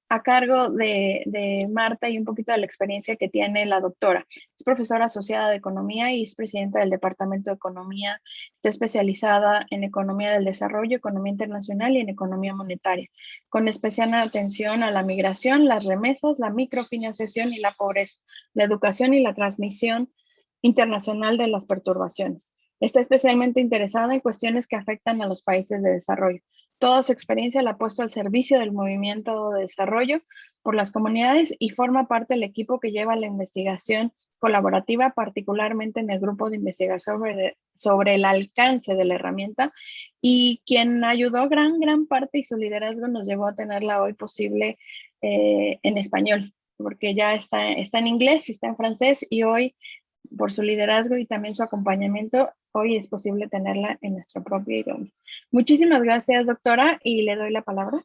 a cargo de Marta y un poquito de la experiencia que tiene la doctora. Es profesora asociada de Economía y es presidenta del Departamento de Economía. Está especializada en Economía del Desarrollo, Economía Internacional y en Economía Monetaria, con especial atención a la migración, las remesas, la microfinanciación y la pobreza, la educación y la transmisión internacional de las perturbaciones. Está especialmente interesada en cuestiones que afectan a los países de desarrollo. Toda su experiencia la ha puesto al servicio del movimiento de desarrollo por las comunidades y forma parte del equipo que lleva la investigación colaborativa, particularmente en el grupo de investigación sobre el alcance de la herramienta, y quien ayudó gran parte, y su liderazgo nos llevó a tenerla hoy posible en español, porque ya está en inglés y está en francés, y hoy, por su liderazgo y también su acompañamiento, hoy es posible tenerla en nuestro propio idioma. Muchísimas gracias, doctora, y le doy la palabra.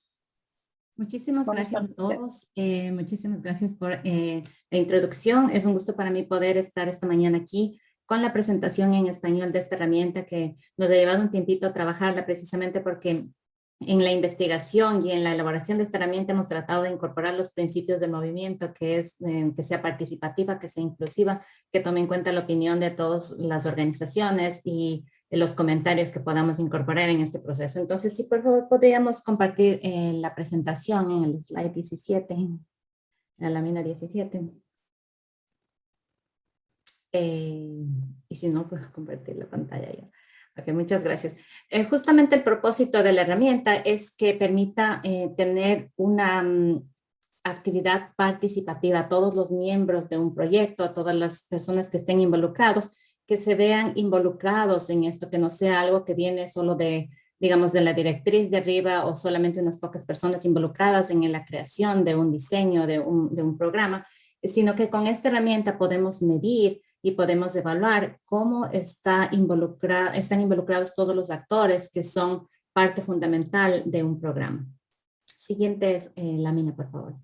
Muchísimas gracias a todos. Muchísimas gracias por la introducción. Es un gusto para mí poder estar esta mañana aquí con la presentación en español de esta herramienta que nos ha llevado un tiempito a trabajarla, precisamente porque en la investigación y en la elaboración de esta herramienta hemos tratado de incorporar los principios del movimiento, que es que sea participativa, que sea inclusiva, que tome en cuenta la opinión de todas las organizaciones y los comentarios que podamos incorporar en este proceso. Entonces, si por favor podríamos compartir la presentación en el slide 17, en la lámina 17. Y si no, puedo compartir la pantalla ya. Ok, muchas gracias. Justamente el propósito de la herramienta es que permita tener una actividad participativa a todos los miembros de un proyecto, a todas las personas que estén involucrados, que se vean involucrados en esto, que no sea algo que viene solo de, digamos, de la directriz de arriba o solamente unas pocas personas involucradas en la creación de un diseño, de un programa, sino que con esta herramienta podemos medir y podemos evaluar cómo están involucrados todos los actores que son parte fundamental de un programa. Siguiente lámina, por favor.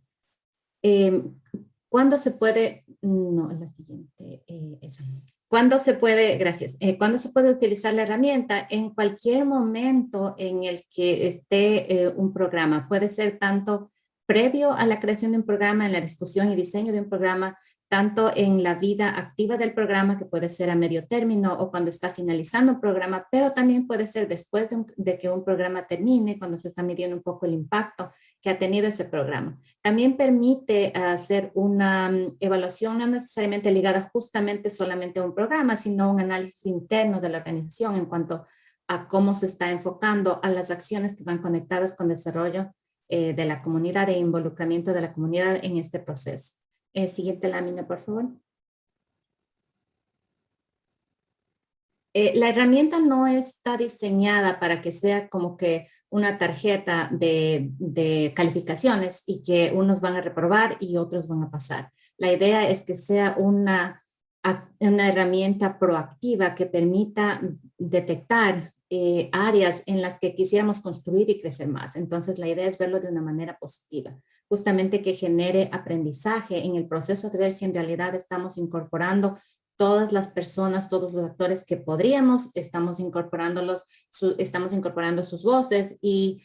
¿Cuándo se puede? No, la siguiente, esa. ¿Cuándo se puede? Gracias. ¿Cuándo se puede utilizar la herramienta? En cualquier momento en el que esté un programa. Puede ser tanto previo a la creación de un programa, en la discusión y diseño de un programa, tanto en la vida activa del programa, que puede ser a medio término o cuando está finalizando un programa, pero también puede ser después de que un programa termine, cuando se está midiendo un poco el impacto que ha tenido ese programa. También permite hacer una evaluación no necesariamente ligada justamente solamente a un programa, sino un análisis interno de la organización en cuanto a cómo se está enfocando a las acciones que van conectadas con desarrollo de la comunidad e involucramiento de la comunidad en este proceso. Siguiente lámina, por favor. La herramienta no está diseñada para que sea como que una tarjeta de calificaciones y que unos van a reprobar y otros van a pasar. La idea es que sea una herramienta proactiva que permita detectar áreas en las que quisiéramos construir y crecer más. Entonces, la idea es verlo de una manera positiva, justamente que genere aprendizaje en el proceso de ver si en realidad estamos incorporando todas las personas, todos los actores que podríamos, estamos incorporando sus voces y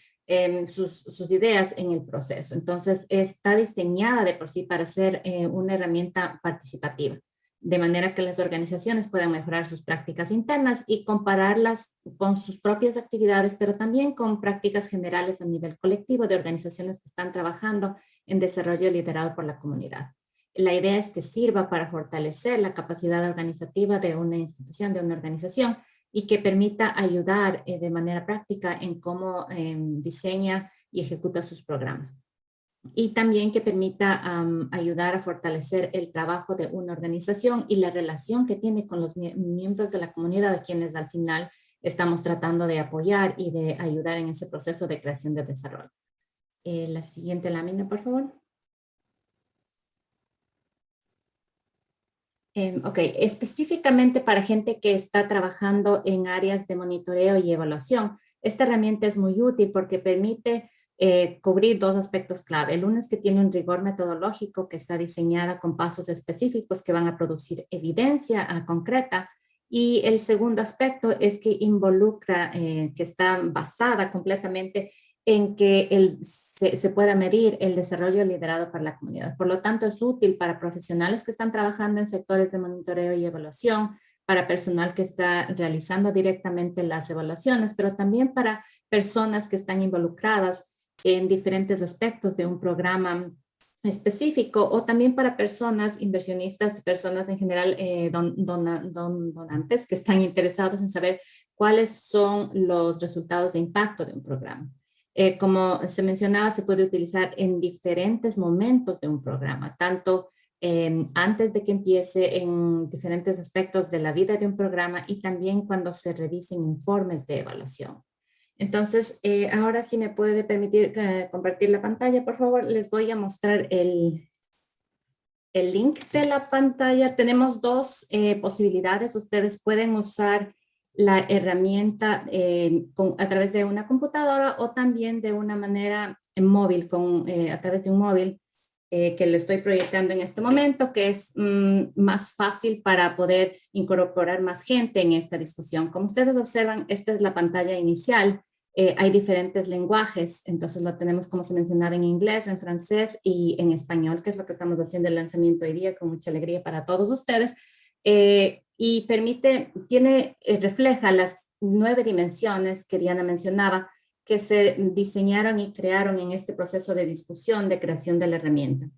sus ideas en el proceso. Entonces, está diseñada de por sí para ser una herramienta participativa, de manera que las organizaciones puedan mejorar sus prácticas internas y compararlas con sus propias actividades, pero también con prácticas generales a nivel colectivo de organizaciones que están trabajando en desarrollo liderado por la comunidad. La idea es que sirva para fortalecer la capacidad organizativa de una institución, de una organización, y que permita ayudar de manera práctica en cómo diseña y ejecuta sus programas. Y también que permita ayudar a fortalecer el trabajo de una organización y la relación que tiene con los miembros de la comunidad, a quienes al final estamos tratando de apoyar y de ayudar en ese proceso de creación de desarrollo. La siguiente lámina, por favor. Ok, específicamente para gente que está trabajando en áreas de monitoreo y evaluación, esta herramienta es muy útil porque permite cubrir dos aspectos clave. El uno es que tiene un rigor metodológico que está diseñada con pasos específicos que van a producir evidencia concreta. Y el segundo aspecto es que involucra, que está basada completamente en que se pueda medir el desarrollo liderado por la comunidad. Por lo tanto, es útil para profesionales que están trabajando en sectores de monitoreo y evaluación, para personal que está realizando directamente las evaluaciones, pero también para personas que están involucradas en diferentes aspectos de un programa específico, o también para personas, inversionistas, personas en general, donantes que están interesados en saber cuáles son los resultados de impacto de un programa. Como se mencionaba, se puede utilizar en diferentes momentos de un programa, tanto antes de que empiece en diferentes aspectos de la vida de un programa y también cuando se revisen informes de evaluación. Entonces, ahora si me puede permitir compartir la pantalla, por favor, les voy a mostrar el link de la pantalla. Tenemos dos posibilidades. Ustedes pueden usar la herramienta a través de una computadora o también de una manera móvil, a través de un móvil que le estoy proyectando en este momento, que es más fácil para poder incorporar más gente en esta discusión. Como ustedes observan, esta es la pantalla inicial. Hay diferentes lenguajes, entonces lo tenemos, como se mencionaba, en inglés, en francés y en español, que es lo que estamos haciendo el lanzamiento hoy día con mucha alegría para todos ustedes. Y refleja las 9 dimensiones que Diana mencionaba, que se diseñaron y crearon en este proceso de discusión de creación de la herramienta.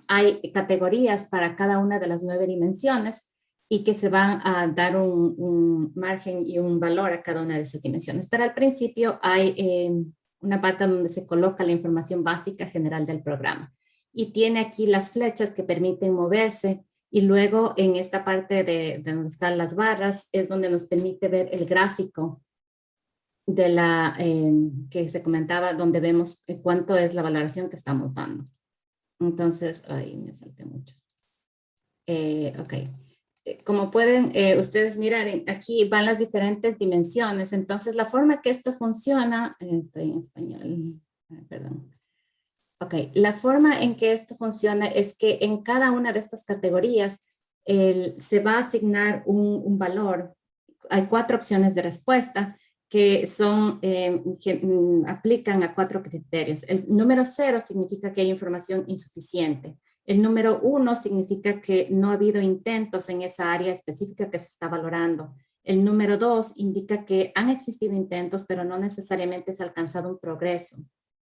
Hay categorías para cada una de las 9 dimensiones y que se van a dar un margen y un valor a cada una de esas dimensiones. Pero al principio hay una parte donde se coloca la información básica general del programa. Y tiene aquí las flechas que permiten moverse. Y luego en esta parte de donde están las barras es donde nos permite ver el gráfico de la que se comentaba, donde vemos cuánto es la valoración que estamos dando. Entonces, ahí me salté mucho. Ok. Como pueden ustedes mirar, aquí van las diferentes dimensiones. Entonces, la forma que esto funciona, estoy en español, perdón. Ok, la forma en que esto funciona es que en cada una de estas categorías se va a asignar un valor. Hay 4 opciones de respuesta que aplican a 4 criterios. El número 0 significa que hay información insuficiente. El número 1 significa que no ha habido intentos en esa área específica que se está valorando. El número 2 indica que han existido intentos, pero no necesariamente se ha alcanzado un progreso.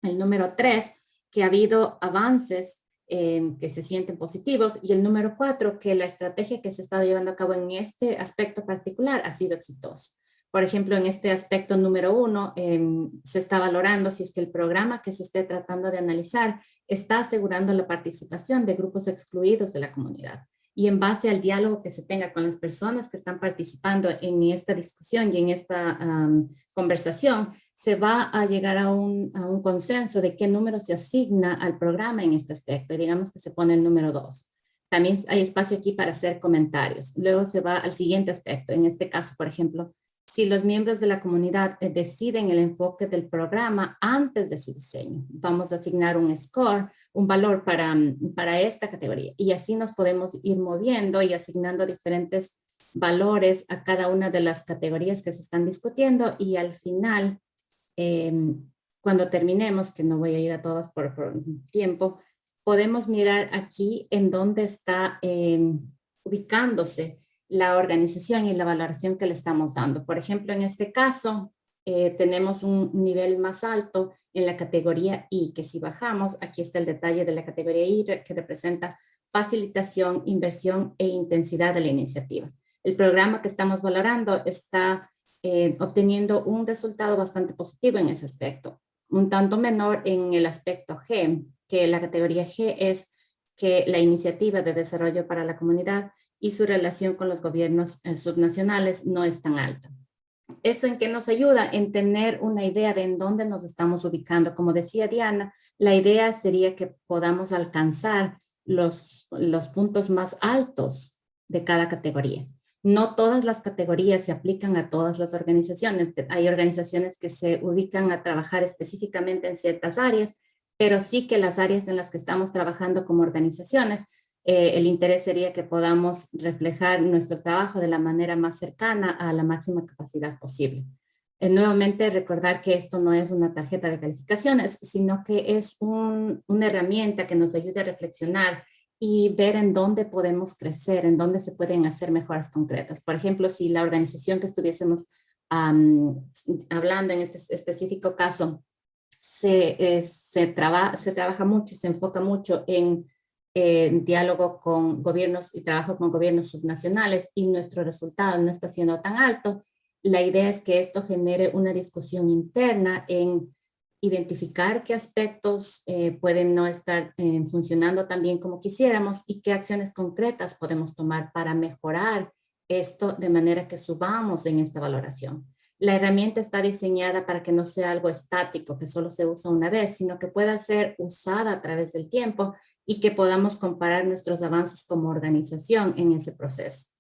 El número 3, que ha habido avances que se sienten positivos. Y el número 4, que la estrategia que se está llevando a cabo en este aspecto particular ha sido exitosa. Por ejemplo, en este aspecto número 1, se está valorando si es que el programa que se esté tratando de analizar está asegurando la participación de grupos excluidos de la comunidad. Y en base al diálogo que se tenga con las personas que están participando en esta discusión y en esta conversación, se va a llegar a un consenso de qué número se asigna al programa en este aspecto. Y digamos que se pone el número 2. También hay espacio aquí para hacer comentarios. Luego se va al siguiente aspecto. En este caso, por ejemplo, si los miembros de la comunidad deciden el enfoque del programa antes de su diseño, vamos a asignar un score, un valor para esta categoría. Y así nos podemos ir moviendo y asignando diferentes valores a cada una de las categorías que se están discutiendo. Y al final, cuando terminemos, que no voy a ir a todas por tiempo, podemos mirar aquí en dónde está ubicándose la organización y la valoración que le estamos dando. Por ejemplo, en este caso, tenemos un nivel más alto en la categoría I, que si bajamos, aquí está el detalle de la categoría I, que representa facilitación, inversión e intensidad de la iniciativa. El programa que estamos valorando está obteniendo un resultado bastante positivo en ese aspecto. Un tanto menor en el aspecto G, que la categoría G es que la iniciativa de desarrollo para la comunidad y su relación con los gobiernos subnacionales no es tan alta. ¿Eso en qué nos ayuda? En tener una idea de en dónde nos estamos ubicando. Como decía Diana, la idea sería que podamos alcanzar los puntos más altos de cada categoría. No todas las categorías se aplican a todas las organizaciones. Hay organizaciones que se ubican a trabajar específicamente en ciertas áreas, pero sí que las áreas en las que estamos trabajando como organizaciones, el interés sería que podamos reflejar nuestro trabajo de la manera más cercana a la máxima capacidad posible. Nuevamente recordar que esto no es una tarjeta de calificaciones, sino que es una herramienta que nos ayude a reflexionar y ver en dónde podemos crecer, en dónde se pueden hacer mejoras concretas. Por ejemplo, si la organización que estuviésemos hablando en este específico caso se trabaja mucho y se enfoca mucho en diálogo con gobiernos y trabajo con gobiernos subnacionales y nuestro resultado no está siendo tan alto, la idea es que esto genere una discusión interna en identificar qué aspectos pueden no estar funcionando tan bien como quisiéramos y qué acciones concretas podemos tomar para mejorar esto de manera que subamos en esta valoración. La herramienta está diseñada para que no sea algo estático, que solo se usa una vez, sino que pueda ser usada a través del tiempo y que podamos comparar nuestros avances como organización en ese proceso.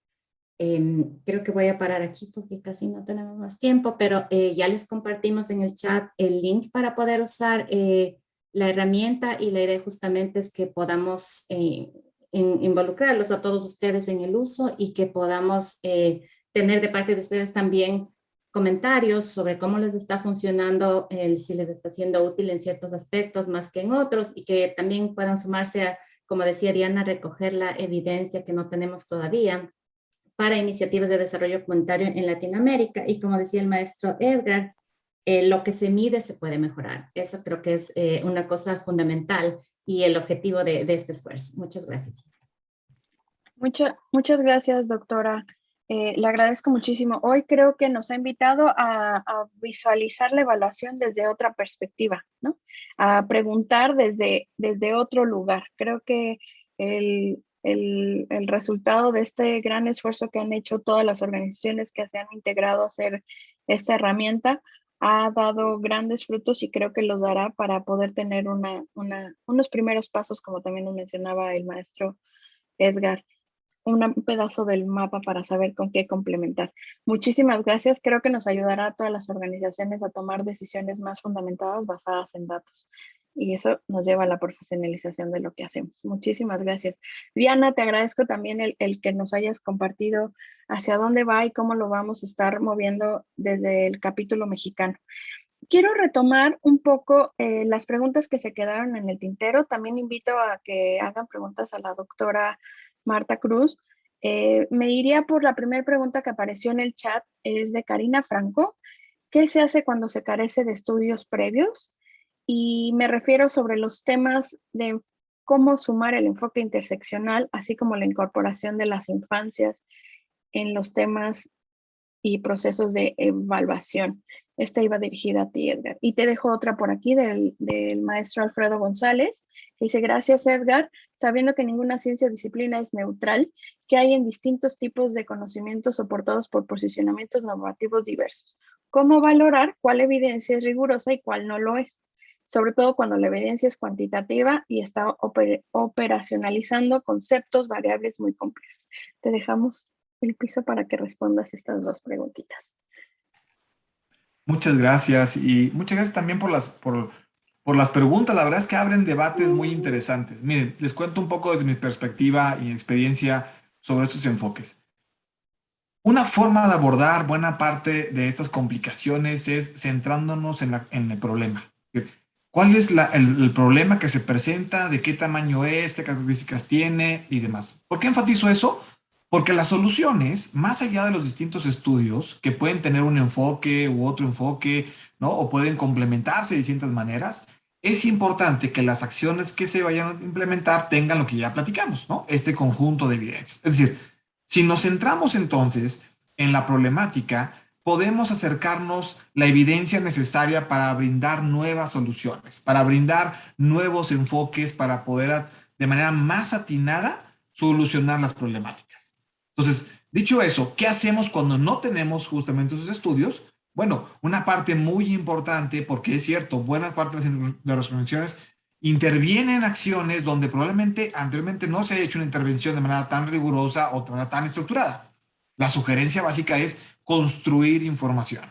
Creo que voy a parar aquí porque casi no tenemos más tiempo, pero ya les compartimos en el chat el link para poder usar la herramienta, y la idea justamente es que podamos involucrarlos a todos ustedes en el uso y que podamos tener de parte de ustedes también comentarios sobre cómo les está funcionando, si les está siendo útil en ciertos aspectos más que en otros, y que también puedan sumarse a, como decía Diana, recoger la evidencia que no tenemos todavía para iniciativas de desarrollo comunitario en Latinoamérica. Y como decía el maestro Edgar, lo que se mide se puede mejorar. Eso creo que es una cosa fundamental y el objetivo de este esfuerzo. Muchas gracias. Muchas gracias, doctora. Le agradezco muchísimo. Hoy creo que nos ha invitado a visualizar la evaluación desde otra perspectiva, ¿no? A preguntar desde otro lugar. Creo que el resultado de este gran esfuerzo que han hecho todas las organizaciones que se han integrado a hacer esta herramienta ha dado grandes frutos, y creo que los dará para poder tener unos primeros pasos, como también nos mencionaba el maestro Edgar, un pedazo del mapa para saber con qué complementar. Muchísimas gracias. Creo que nos ayudará a todas las organizaciones a tomar decisiones más fundamentadas basadas en datos. Y eso nos lleva a la profesionalización de lo que hacemos. Muchísimas gracias. Diana, te agradezco también el que nos hayas compartido hacia dónde va y cómo lo vamos a estar moviendo desde el capítulo mexicano. Quiero retomar un poco las preguntas que se quedaron en el tintero. También invito a que hagan preguntas a la doctora Marta Cruz. Me iría por la primera pregunta que apareció en el chat, es de Karina Franco. ¿Qué se hace cuando se carece de estudios previos? Y me refiero sobre los temas de cómo sumar el enfoque interseccional, así como la incorporación de las infancias en los temas y procesos de evaluación. Esta iba dirigida a ti, Edgar. Y te dejo otra por aquí del maestro Alfredo González, que dice: gracias, Edgar. Sabiendo que ninguna ciencia o disciplina es neutral, que hay en distintos tipos de conocimientos soportados por posicionamientos normativos diversos. ¿Cómo valorar cuál evidencia es rigurosa y cuál no lo es? Sobre todo cuando la evidencia es cuantitativa y está operacionalizando conceptos, variables muy complejas. Te dejamos el piso para que respondas estas dos preguntitas. Muchas gracias, y muchas gracias también por las preguntas. La verdad es que abren debates muy interesantes. Miren, les cuento un poco desde mi perspectiva y experiencia sobre estos enfoques. Una forma de abordar buena parte de estas complicaciones es centrándonos en el problema. ¿Cuál es el problema que se presenta? ¿De qué tamaño es? ¿Qué características tiene? Y demás. ¿Por qué enfatizo eso? Porque las soluciones, más allá de los distintos estudios, que pueden tener un enfoque u otro enfoque, ¿no? O pueden complementarse de distintas maneras, es importante que las acciones que se vayan a implementar tengan lo que ya platicamos, ¿no? Este conjunto de evidencias. Es decir, si nos centramos entonces en la problemática, podemos acercarnos la evidencia necesaria para brindar nuevas soluciones, para brindar nuevos enfoques, para poder de manera más atinada solucionar las problemáticas. Entonces, dicho eso, ¿qué hacemos cuando no tenemos justamente esos estudios? Bueno, una parte muy importante, porque es cierto, buena parte de las organizaciones intervienen en acciones donde probablemente anteriormente no se ha hecho una intervención de manera tan rigurosa o de manera tan estructurada. La sugerencia básica es construir información,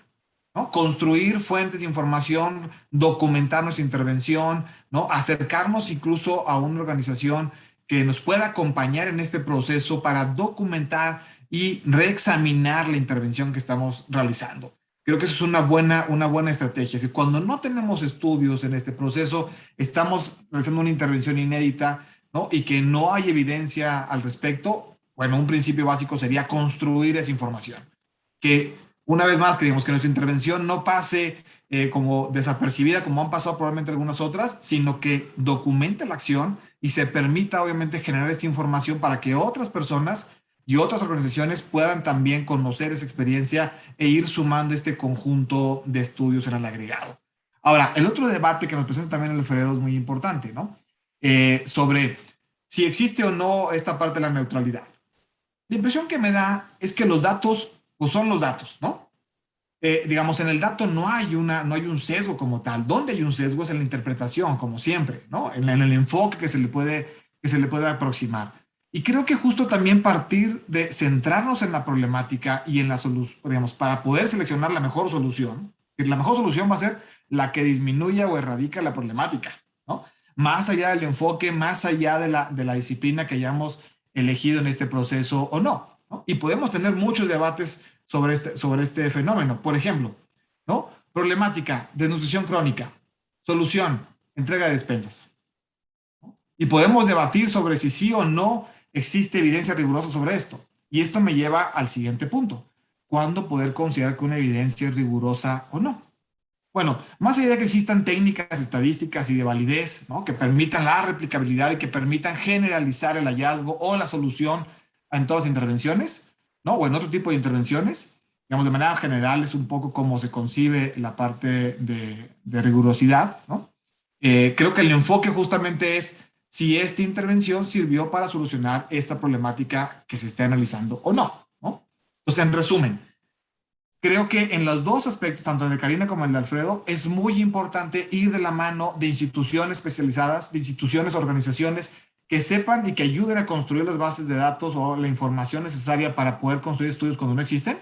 ¿no? Construir fuentes de información, documentar nuestra intervención, ¿no? Acercarnos incluso a una organización que nos pueda acompañar en este proceso para documentar y reexaminar la intervención que estamos realizando. Creo que eso es una buena estrategia. Es decir, cuando no tenemos estudios en este proceso, estamos realizando una intervención inédita, ¿no? Y que no hay evidencia al respecto. Bueno, un principio básico sería construir esa información. Que una vez más, queremos que nuestra intervención no pase como desapercibida, como han pasado probablemente algunas otras, sino que documente la acción y se permita obviamente generar esta información para que otras personas y otras organizaciones puedan también conocer esa experiencia e ir sumando este conjunto de estudios en el agregado. Ahora, el otro debate que nos presenta también el Alfredo es muy importante, ¿no? Sobre si existe o no esta parte de la neutralidad. La impresión que me da es que los datos, pues son los datos, ¿no? Digamos, en el dato no hay un sesgo como tal. Donde hay un sesgo es en la interpretación, como siempre, ¿no? En el enfoque que se le puede aproximar. Y creo que justo también partir de centrarnos en la problemática y en la solución, digamos, para poder seleccionar la mejor solución, que la mejor solución va a ser la que disminuya o erradica la problemática, ¿no? Más allá del enfoque, más allá de la disciplina que hayamos elegido en este proceso o no, ¿no? Y podemos tener muchos debates sobre este fenómeno. Por ejemplo, ¿no? Problemática, desnutrición crónica, solución, entrega de despensas. ¿No? Y podemos debatir sobre si sí o no existe evidencia rigurosa sobre esto. Y esto me lleva al siguiente punto. ¿Cuándo poder considerar que una evidencia es rigurosa o no? Bueno, más allá de que existan técnicas estadísticas y de validez, ¿no? Que permitan la replicabilidad y que permitan generalizar el hallazgo o la solución en todas las intervenciones, ¿no? O en otro tipo de intervenciones, digamos, de manera general es un poco como se concibe la parte de rigurosidad, ¿no? Creo que el enfoque justamente es si esta intervención sirvió para solucionar esta problemática que se esté analizando o no, ¿no? Entonces, en resumen, creo que en los dos aspectos, tanto el de Karina como el de Alfredo, es muy importante ir de la mano de instituciones especializadas, de instituciones, organizaciones que sepan y que ayuden a construir las bases de datos o la información necesaria para poder construir estudios cuando no existen.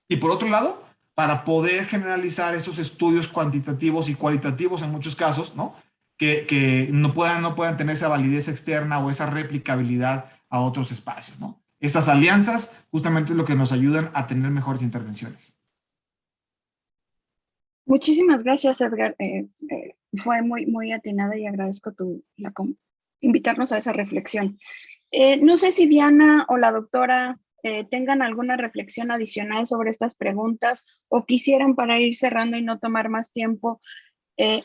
Y por otro lado, para poder generalizar esos estudios cuantitativos y cualitativos en muchos casos, ¿no? Que no puedan tener esa validez externa o esa replicabilidad a otros espacios, ¿no? Estas alianzas justamente es lo que nos ayudan a tener mejores intervenciones. Muchísimas gracias, Edgar. Fue muy atinada y agradezco invitarnos a esa reflexión. No sé si Diana o la doctora tengan alguna reflexión adicional sobre estas preguntas o quisieran, para ir cerrando y no tomar más tiempo,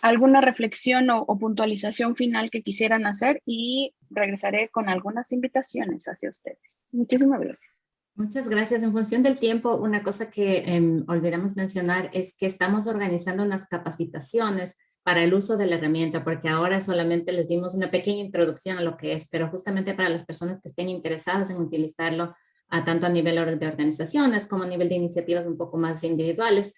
alguna reflexión o puntualización final que quisieran hacer, y regresaré con algunas invitaciones hacia ustedes. Muchísimas gracias. Muchas gracias. En función del tiempo, una cosa que olvidamos mencionar es que estamos organizando unas capacitaciones para el uso de la herramienta, porque ahora solamente les dimos una pequeña introducción a lo que es, pero justamente para las personas que estén interesadas en utilizarlo, tanto a nivel de organizaciones como a nivel de iniciativas un poco más individuales,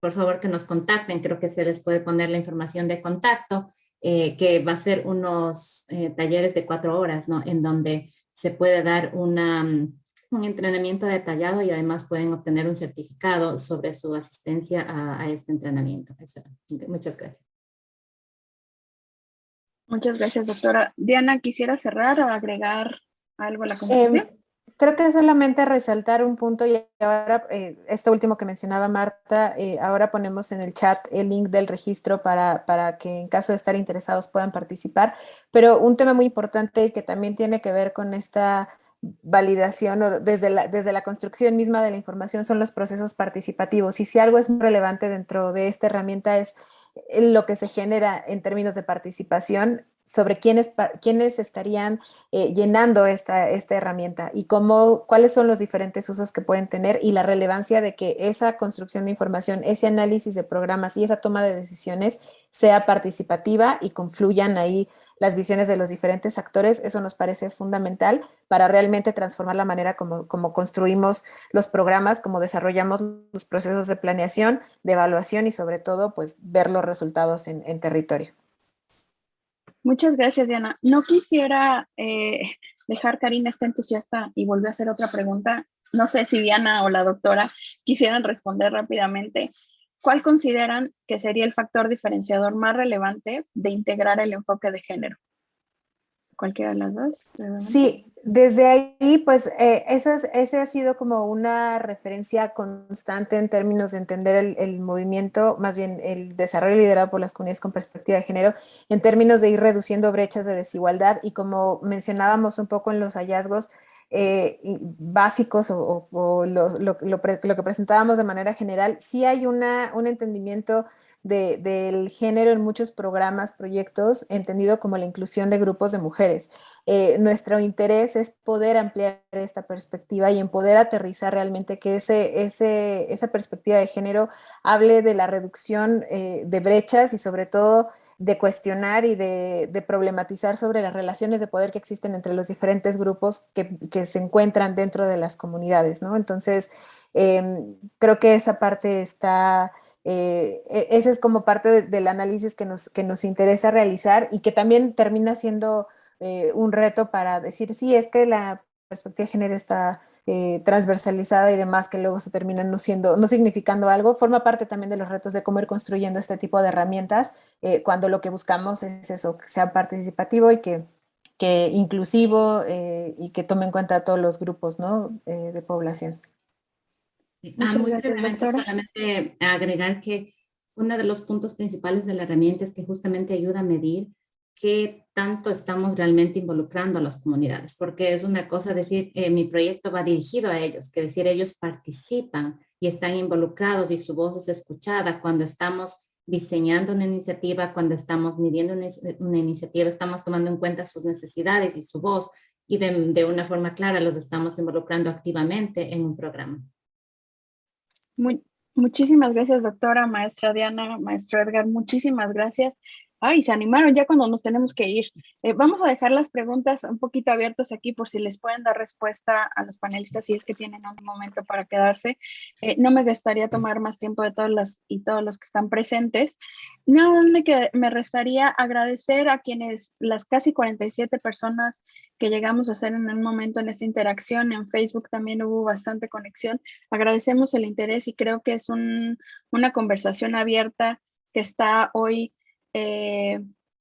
por favor que nos contacten. Creo que se les puede poner la información de contacto, que va a ser unos talleres de 4 horas, ¿no? En donde se puede dar un entrenamiento detallado y además pueden obtener un certificado sobre su asistencia a este entrenamiento. Eso. Muchas gracias. Muchas gracias, doctora. Diana, ¿quisiera cerrar o agregar algo a la conversación? Creo que solamente resaltar un punto, y ahora esto último que mencionaba Marta, ahora ponemos en el chat el link del registro para que en caso de estar interesados puedan participar, pero un tema muy importante que también tiene que ver con esta validación o desde la construcción misma de la información son los procesos participativos, y si algo es muy relevante dentro de esta herramienta es lo que se genera en términos de participación sobre quiénes estarían llenando esta herramienta y cuáles son los diferentes usos que pueden tener, y la relevancia de que esa construcción de información, ese análisis de programas y esa toma de decisiones sea participativa y confluyan ahí las visiones de los diferentes actores. Eso nos parece fundamental para realmente transformar la manera como construimos los programas, como desarrollamos los procesos de planeación, de evaluación y sobre todo pues ver los resultados en territorio. Muchas gracias, Diana. No quisiera dejar Karina está entusiasta y volvió a hacer otra pregunta. No sé si Diana o la doctora quisieran responder rápidamente. ¿Cuál consideran que sería el factor diferenciador más relevante de integrar el enfoque de género? ¿Cualquiera de las dos? Sí, desde ahí, pues ese ha sido como una referencia constante en términos de entender el movimiento, más bien el desarrollo liderado por las comunidades con perspectiva de género, en términos de ir reduciendo brechas de desigualdad, y como mencionábamos un poco en los hallazgos básicos o lo que presentábamos de manera general, sí hay un entendimiento del género en muchos programas, proyectos, entendido como la inclusión de grupos de mujeres. Nuestro interés es poder ampliar esta perspectiva y en poder aterrizar realmente que esa perspectiva de género hable de la reducción de brechas y sobre todo de cuestionar y de problematizar sobre las relaciones de poder que existen entre los diferentes grupos que se encuentran dentro de las comunidades, ¿no? Entonces, creo que esa parte está, ese es como parte del análisis que nos interesa realizar y que también termina siendo un reto para decir, sí, es que la perspectiva de género está transversalizada y demás, que luego se terminan no significando algo, forma parte también de los retos de cómo ir construyendo este tipo de herramientas, cuando lo que buscamos es eso, que sea participativo y que inclusivo y que tome en cuenta a todos los grupos, ¿no? De población. Muchas Muy gracias, brevemente, doctora. solamente agregar que uno de los puntos principales de la herramienta es que justamente ayuda a medir qué tanto estamos realmente involucrando a las comunidades, porque es una cosa decir, mi proyecto va dirigido a ellos, que decir, ellos participan y están involucrados y su voz es escuchada cuando estamos diseñando una iniciativa, cuando estamos midiendo una iniciativa, estamos tomando en cuenta sus necesidades y su voz y de una forma clara los estamos involucrando activamente en un programa. Muchísimas gracias, doctora, maestra Diana, maestro Edgar, muchísimas gracias. Ay, se animaron ya cuando nos tenemos que ir. Vamos a dejar las preguntas un poquito abiertas aquí por si les pueden dar respuesta a los panelistas si es que tienen un momento para quedarse. No me gustaría tomar más tiempo de todos los que están presentes. Nada, me restaría agradecer a quienes, las casi 47 personas que llegamos a hacer en un momento en esta interacción. En Facebook también hubo bastante conexión. Agradecemos el interés y creo que es una conversación abierta que está hoy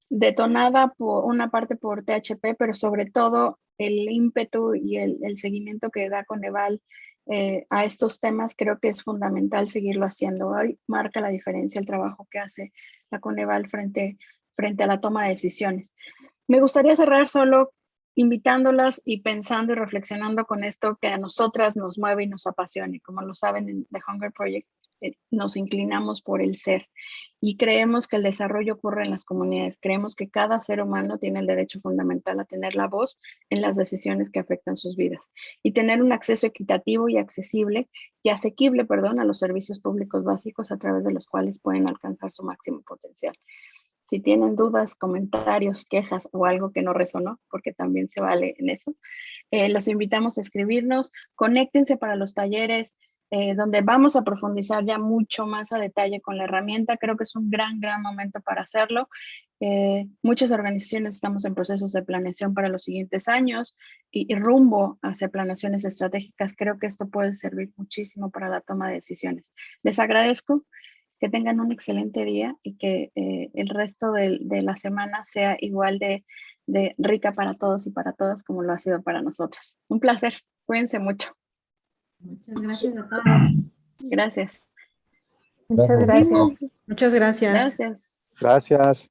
detonada por una parte por THP, pero sobre todo el ímpetu y el seguimiento que da Coneval a estos temas. Creo que es fundamental seguirlo haciendo. Hoy marca la diferencia el trabajo que hace la Coneval frente a la toma de decisiones. Me gustaría cerrar solo invitándolas y pensando y reflexionando con esto que a nosotras nos mueve y nos apasiona. Y como lo saben, en The Hunger Project nos inclinamos por el ser y creemos que el desarrollo ocurre en las comunidades. Creemos que cada ser humano tiene el derecho fundamental a tener la voz en las decisiones que afectan sus vidas y tener un acceso equitativo y accesible y asequible, a los servicios públicos básicos a través de los cuales pueden alcanzar su máximo potencial. Si tienen dudas, comentarios, quejas o algo que no resonó, porque también se vale en eso, los invitamos a escribirnos. Conéctense para los talleres donde vamos a profundizar ya mucho más a detalle con la herramienta. Creo que es un gran momento para hacerlo. Muchas organizaciones estamos en procesos de planeación para los siguientes años y rumbo hacia planeaciones estratégicas. Creo que esto puede servir muchísimo para la toma de decisiones. Les agradezco. Que tengan un excelente día y que el resto de la semana sea igual de rica para todos y para todas como lo ha sido para nosotros. Un placer. Cuídense mucho. Muchas gracias a todos. Gracias. Muchas gracias. Muchas gracias. Gracias. Gracias.